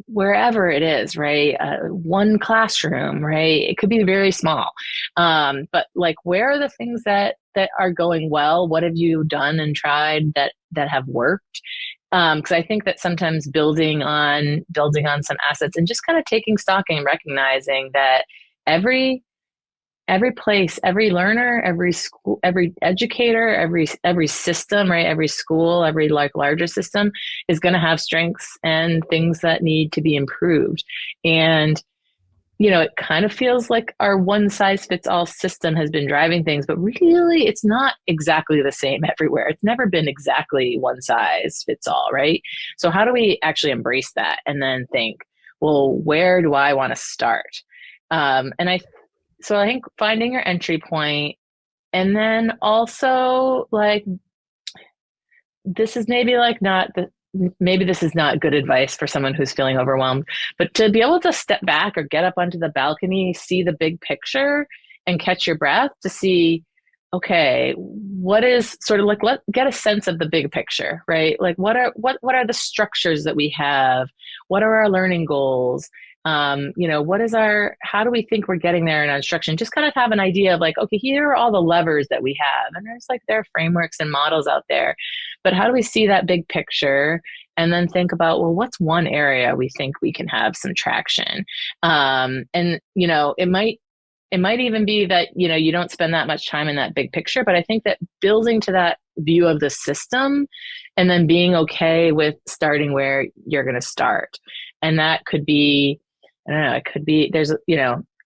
wherever it is, right, one classroom, right, it could be very small, but like where are the things that are going well? What have you done and tried that have worked? Because I think that sometimes building on some assets and just kind of taking stock and recognizing that every place, every learner, every school, every educator, every system, right, every school, every like larger system is going to have strengths and things that need to be improved. And it kind of feels like our one size fits all system has been driving things, but really it's not exactly the same everywhere. It's never been exactly one size fits all, right? So how do we actually embrace that and then think, well, where do I want to start? And I think finding your entry point, and then also like this is maybe like not the maybe this is not good advice for someone who's feeling overwhelmed, but to be able to step back or get up onto the balcony, see the big picture and catch your breath to see, okay, what is sort of like, get a sense of the big picture, right? Like what are the structures that we have? What are our learning goals? How do we think we're getting there in our instruction? Just kind of have an idea of like, okay, here are all the levers that we have. And there are frameworks and models out there, but how do we see that big picture? and then think about, well, what's one area we think we can have some traction? And, it might even be that, you don't spend that much time in that big picture, but I think that building to that view of the system and then being okay with starting where you're going to start. And that could be, I don't know, it could be,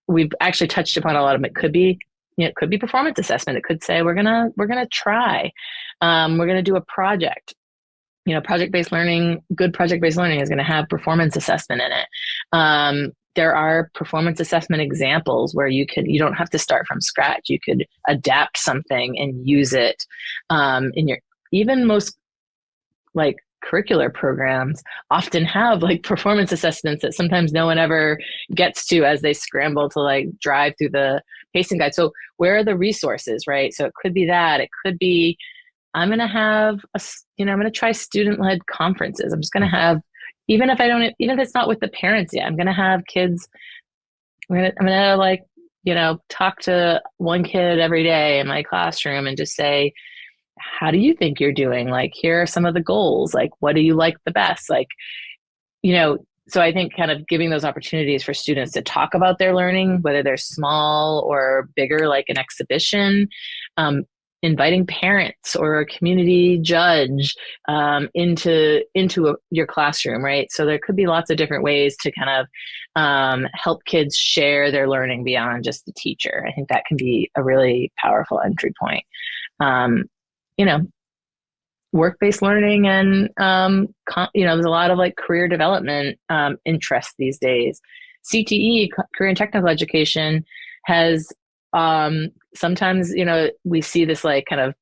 we've actually touched upon a lot of them. It could be, it could be performance assessment. It could say, we're going to try, we're going to do a project. Project-based learning, good project-based learning is going to have performance assessment in it. There are performance assessment examples where you don't have to start from scratch. You could adapt something and use it in your, even most like curricular programs often have like performance assessments that sometimes no one ever gets to as they scramble to like drive through the pacing guide. So where are the resources, right? So it could be that, it could be, I'm going to have I'm going to try student-led conferences. I'm just going to have, even if it's not with the parents yet, I'm going to have kids, I'm going to like, talk to one kid every day in my classroom and just say, how do you think you're doing? Like, here are some of the goals. Like, what do you like the best? Like, so I think kind of giving those opportunities for students to talk about their learning, whether they're small or bigger, like an exhibition, inviting parents or a community judge into your classroom, right? So there could be lots of different ways to kind of help kids share their learning beyond just the teacher. I think that can be a really powerful entry point. Work-based learning and, there's a lot of like career development interests these days. CTE, career and technical education, has sometimes, we see this like kind of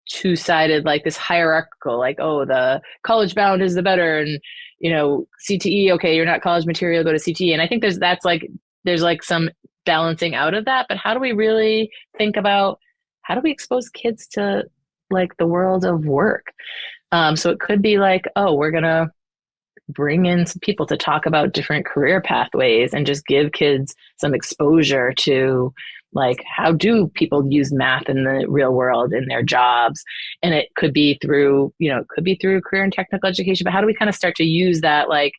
two-sided, like this hierarchical, like, oh, the college bound is the better. And, CTE, okay, you're not college material, go to CTE. And I think there's some balancing out of that, but how do we really think about, how do we expose kids to like the world of work? So it could be like, oh, we're going to bring in some people to talk about different career pathways and just give kids some exposure to like, how do people use math in the real world in their jobs? And it could be through, career and technical education, but how do we kind of start to use that, like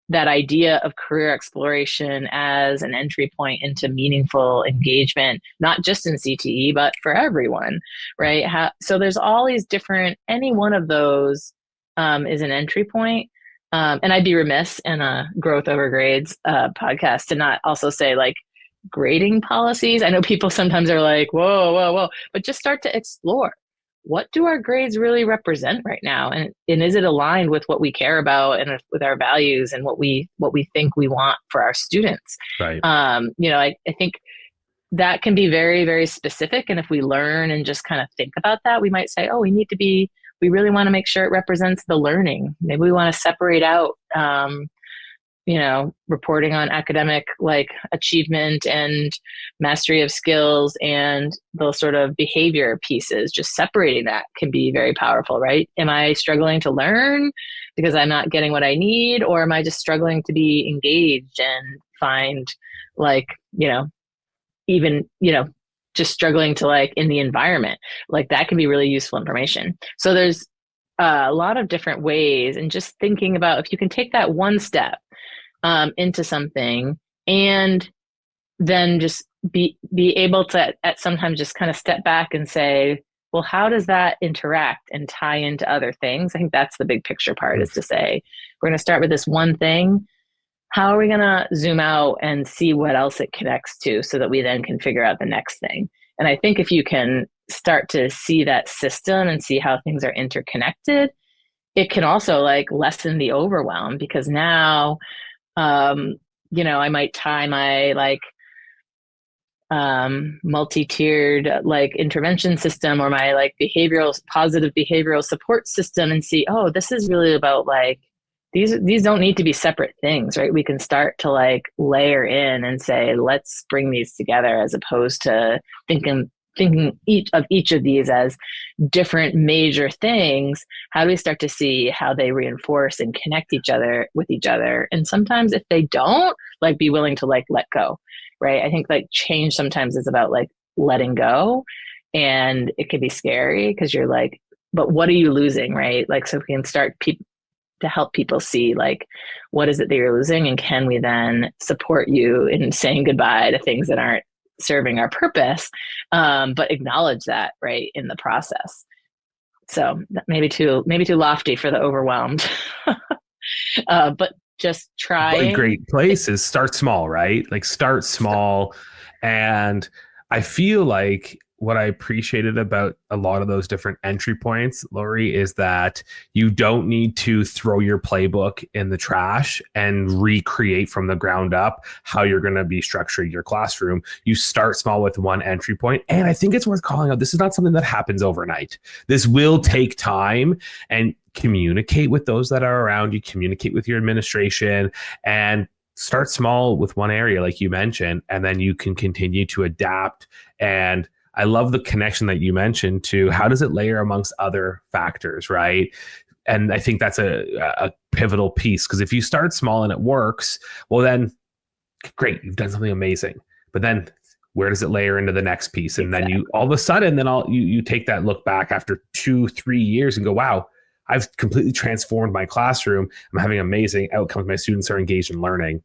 that idea of career exploration as an entry point into meaningful engagement, not just in CTE, but for everyone, right? So there's all these different, any one of those is an entry point. And I'd be remiss in a growth over grades podcast to not also say like grading policies. I know people sometimes are like, whoa, but just start to explore. What do our grades really represent right now? And is it aligned with what we care about and with our values and what we think we want for our students? Right. I think that can be very, very specific. And if we learn and just kind of think about that, we might say, oh, we really want to make sure it represents the learning. Maybe we want to separate out, reporting on academic like achievement and mastery of skills and those sort of behavior pieces. Just separating that can be very powerful, right? Am I struggling to learn because I'm not getting what I need? Or am I just struggling to be engaged and find like, just struggling to like in the environment? Like that can be really useful information. So there's a lot of different ways, and just thinking about if you can take that one step into something and then just be able to at sometimes just kind of step back and say, well, how does that interact and tie into other things? I think that's the big picture part, is to say, we're going to start with this one thing. How are we going to zoom out and see what else it connects to so that we then can figure out the next thing? And I think if you can start to see that system and see how things are interconnected, it can also like lessen the overwhelm, because now I might tie my like multi-tiered like intervention system or my like positive behavioral support system and see, oh, this is really about like these don't need to be separate things, right? We can start to like layer in and say, let's bring these together, as opposed to thinking each of these as different major things. How do we start to see how they reinforce and connect with each other? And sometimes if they don't, like be willing to like let go, right? I think like change sometimes is about like letting go, and it can be scary because you're like, but what are you losing, right? Like, so if we can start to help people see like, what is it that you're losing, and can we then support you in saying goodbye to things that aren't serving our purpose, but acknowledge that right in the process. So maybe too lofty for the overwhelmed, but just But a trying. great place is start small, right? Like start small. And I feel like what I appreciated about a lot of those different entry points, Laurie, is that you don't need to throw your playbook in the trash and recreate from the ground up how you're going to be structuring your classroom. You start small with one entry point. And I think it's worth calling out, this is not something that happens overnight. This will take time, and communicate with those that are around you, communicate with your administration, and start small with one area, like you mentioned, and then you can continue to adapt. And I love the connection that you mentioned to how does it layer amongst other factors, right? And I think that's a pivotal piece, because if you start small and it works, well, then great, you've done something amazing. But then where does it layer into the next piece? And then you all of a sudden, then you take that look back after 2-3 years and go, wow, I've completely transformed my classroom. I'm having amazing outcomes. My students are engaged in learning.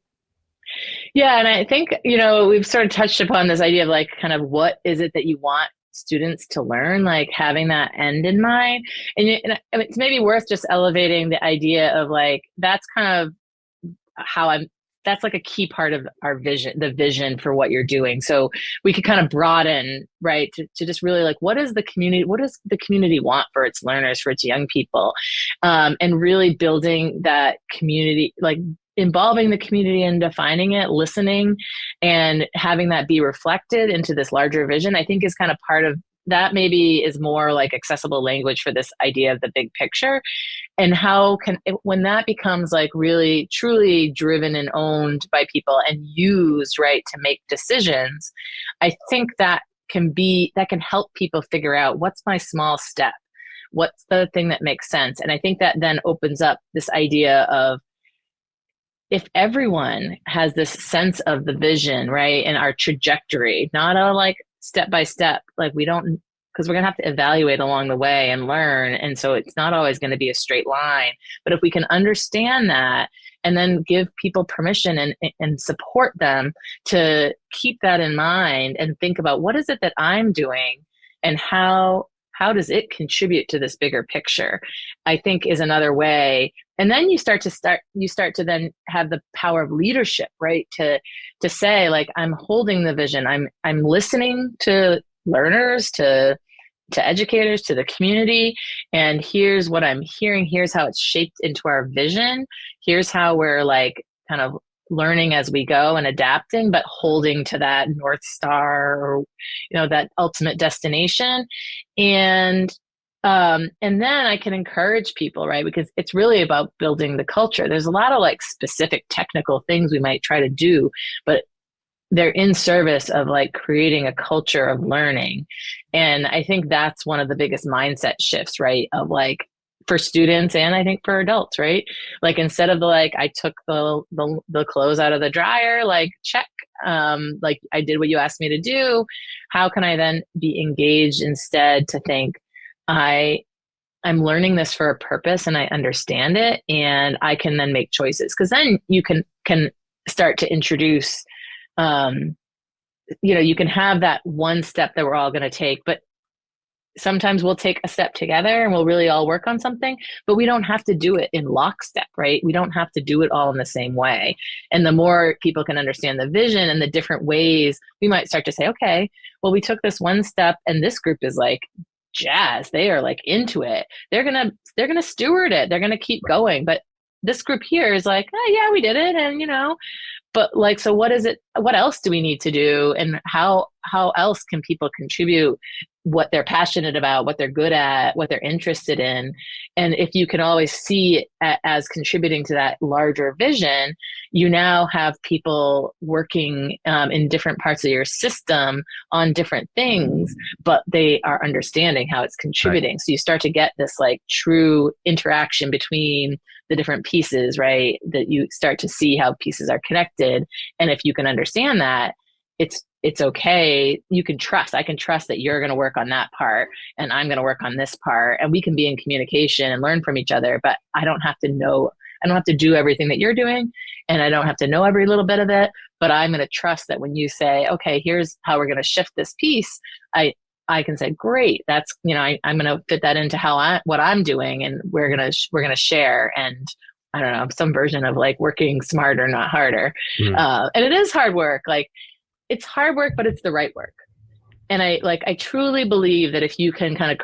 Yeah. And I think, we've sort of touched upon this idea of like, kind of what is it that you want students to learn, like having that end in mind. And it's maybe worth just elevating the idea of like, that's kind of that's like a key part of our vision, the vision for what you're doing. So we could kind of broaden, right, to just really like, what does the community want for its learners, for its young people? And really building that community, like involving the community and defining it, listening, and having that be reflected into this larger vision, I think is kind of part of that. Maybe is more like accessible language for this idea of the big picture. And how can when that becomes like really truly driven and owned by people and used right to make decisions, I think that can help people figure out, what's my small step, what's the thing that makes sense. And I think that then opens up this idea of, if everyone has this sense of the vision, right, and our trajectory, not a like step by step, like we don't, because we're going to have to evaluate along the way and learn. And so it's not always going to be a straight line. But if we can understand that and then give people permission and support them to keep that in mind and think about, what is it that I'm doing and how does it contribute to this bigger picture, I think is another way. And then you start to then have the power of leadership, right? To say like, I'm holding the vision. I'm listening to learners, to educators, to the community. And here's what I'm hearing. Here's how it's shaped into our vision. Here's how we're like kind of learning as we go and adapting, but holding to that North Star, or, that ultimate destination. And then I can encourage people, right? Because it's really about building the culture. There's a lot of like specific technical things we might try to do, but they're in service of like creating a culture of learning. And I think that's one of the biggest mindset shifts, right? Of like, for students and I think for adults, right? Like, instead of like, I took the clothes out of the dryer, like check, like I did what you asked me to do. How can I then be engaged instead, to think I'm learning this for a purpose and I understand it, and I can then make choices. Because then you can start to introduce, you can have that one step that we're all going to take, but sometimes we'll take a step together and we'll really all work on something, but we don't have to do it in lockstep, right? We don't have to do it all in the same way. And the more people can understand the vision and the different ways, we might start to say, okay, well, we took this one step and this group is like jazz. They are like into it. They're going to steward it. They're going to keep going. But this group here is like, oh yeah, we did it. And, but like, so what is it? What else do we need to do? And how else can people contribute what they're passionate about, what they're good at, what they're interested in? And if you can always see it as contributing to that larger vision, you now have people working in different parts of your system on different things, but they are understanding how it's contributing. Right. So you start to get this like true interaction between the different pieces, right? That you start to see how pieces are connected. And if you can understand that, it's okay. You can trust. I can trust that you're going to work on that part and I'm going to work on this part, and we can be in communication and learn from each other, but I don't have to know, I don't have to do everything that you're doing, and I don't have to know every little bit of it, but I'm going to trust that when you say, okay, here's how we're going to shift this piece, I can say, great, that's, I'm going to fit that into what I'm doing, and we're going to share. And I don't know, some version of like working smarter, not harder. And it is hard work. Like, it's hard work, but it's the right work. And I truly believe that if you can kind of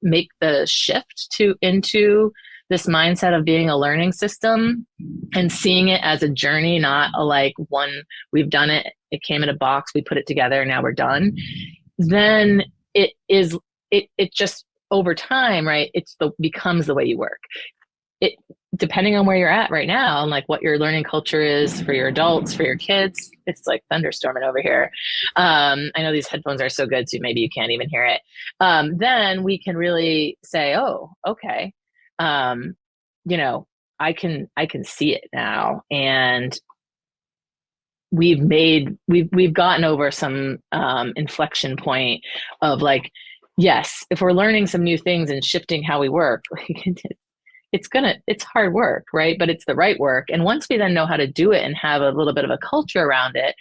make the shift into this mindset of being a learning system and seeing it as a journey, not a like one, we've done it, it came in a box, we put it together, now we're done. Then it just over time, right? Becomes the way you work. Depending on where you're at right now and like what your learning culture is for your adults, for your kids, it's like thunderstorming over here. I know these headphones are so good, so maybe you can't even hear it. Then we can really say, oh, okay. I can see it now. And we've gotten over some inflection point of like, yes, if we're learning some new things and shifting how we work, it's hard work, right? But it's the right work. And once we then know how to do it and have a little bit of a culture around it,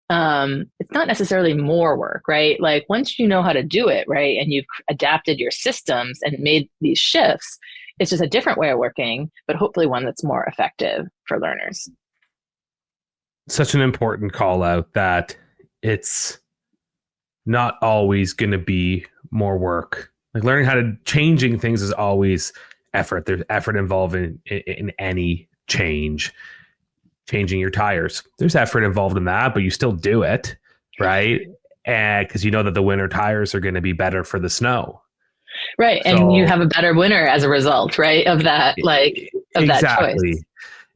it's not necessarily more work, right? Like once you know how to do it, right, and you've adapted your systems and made these shifts, it's just a different way of working, but hopefully one that's more effective for learners. Such an important call out that it's not always going to be more work. Like learning how to changing things is always effort. There's effort involved in any change. Changing your tires, there's effort involved in that, but you still do it, right? And because you know that the winter tires are going to be better for the snow, right? So, and you have a better winter as a result, right? Of that, like of exactly, that choice.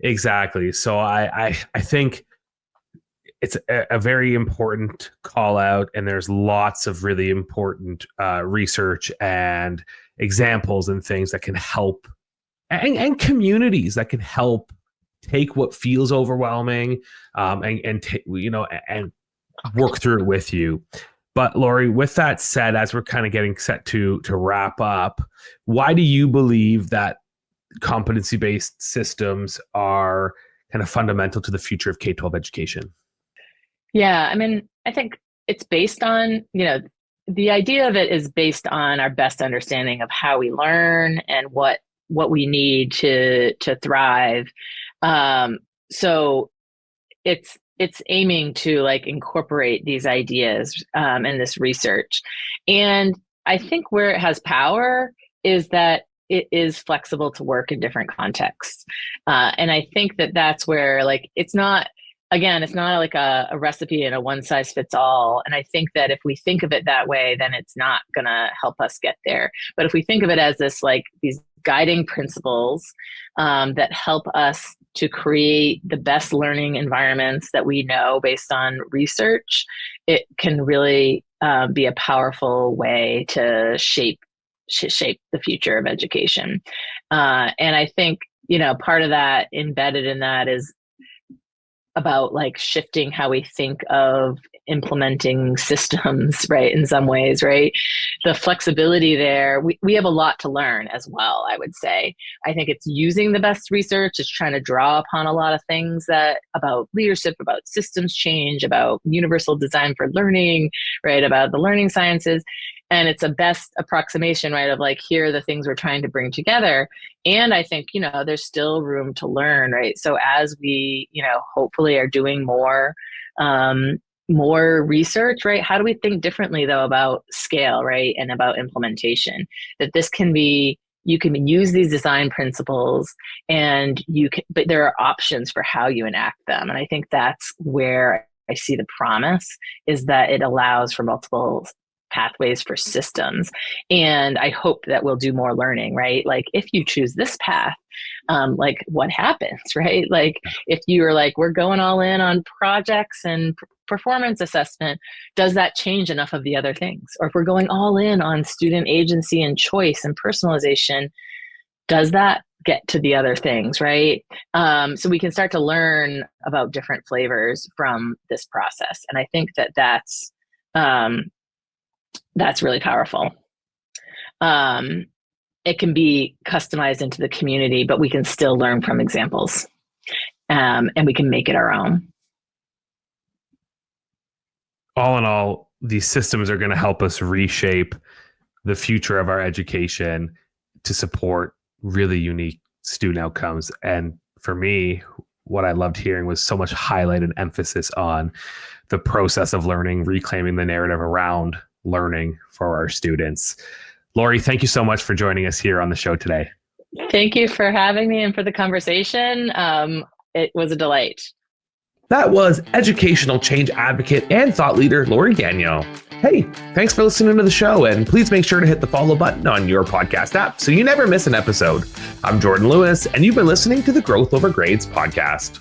Exactly. So I think it's a very important call out, and there's lots of really important research and examples and things that can help, and communities that can help take what feels overwhelming and work through it with you. But Laurie, with that said, as we're kind of getting set to wrap up, why do you believe that competency-based systems are kind of fundamental to the future of K-12 education? Yeah, I mean, I think it's based on, the idea of it is based on our best understanding of how we learn and what we need to thrive. So it's aiming to like incorporate these ideas and this research. And I think where it has power is that it is flexible to work in different contexts. And I think that that's where like, it's not like a recipe and a one size fits all. And I think that if we think of it that way, then it's not going to help us get there. But if we think of it as this, like these guiding principles that help us to create the best learning environments that we know based on research, it can really be a powerful way to shape the future of education. And I think, part of that embedded in that is about like shifting how we think of implementing systems, right? In some ways, right? The flexibility there, we have a lot to learn as well, I would say. I think it's using the best research, it's trying to draw upon a lot of things about leadership, about systems change, about universal design for learning, right? About the learning sciences. And it's a best approximation, right? Of like, here are the things we're trying to bring together. And I think, there's still room to learn, right? So as we, hopefully are doing more research, right? How do we think differently though about scale, right? And about implementation, that this can be, you can use these design principles and but there are options for how you enact them. And I think that's where I see the promise, is that it allows for multiple pathways for systems. And I hope that we'll do more learning, right? Like if you choose this path, like what happens, right? Like if you're like, we're going all in on projects and performance assessment, does that change enough of the other things? Or if we're going all in on student agency and choice and personalization, does that get to the other things, right? So we can start to learn about different flavors from this process. And I think that that's really powerful. It can be customized into the community, but we can still learn from examples, and we can make it our own. All in all, these systems are going to help us reshape the future of our education to support really unique student outcomes. And for me, what I loved hearing was so much highlight and emphasis on the process of learning, reclaiming the narrative around learning for our students. Laurie, thank you so much for joining us here on the show today. Thank you for having me and for the conversation. It was a delight. That was educational change advocate and thought leader, Laurie Gagnon. Hey, thanks for listening to the show, and please make sure to hit the follow button on your podcast app so you never miss an episode. I'm Jordan Lewis, and you've been listening to the Growth Over Grades podcast.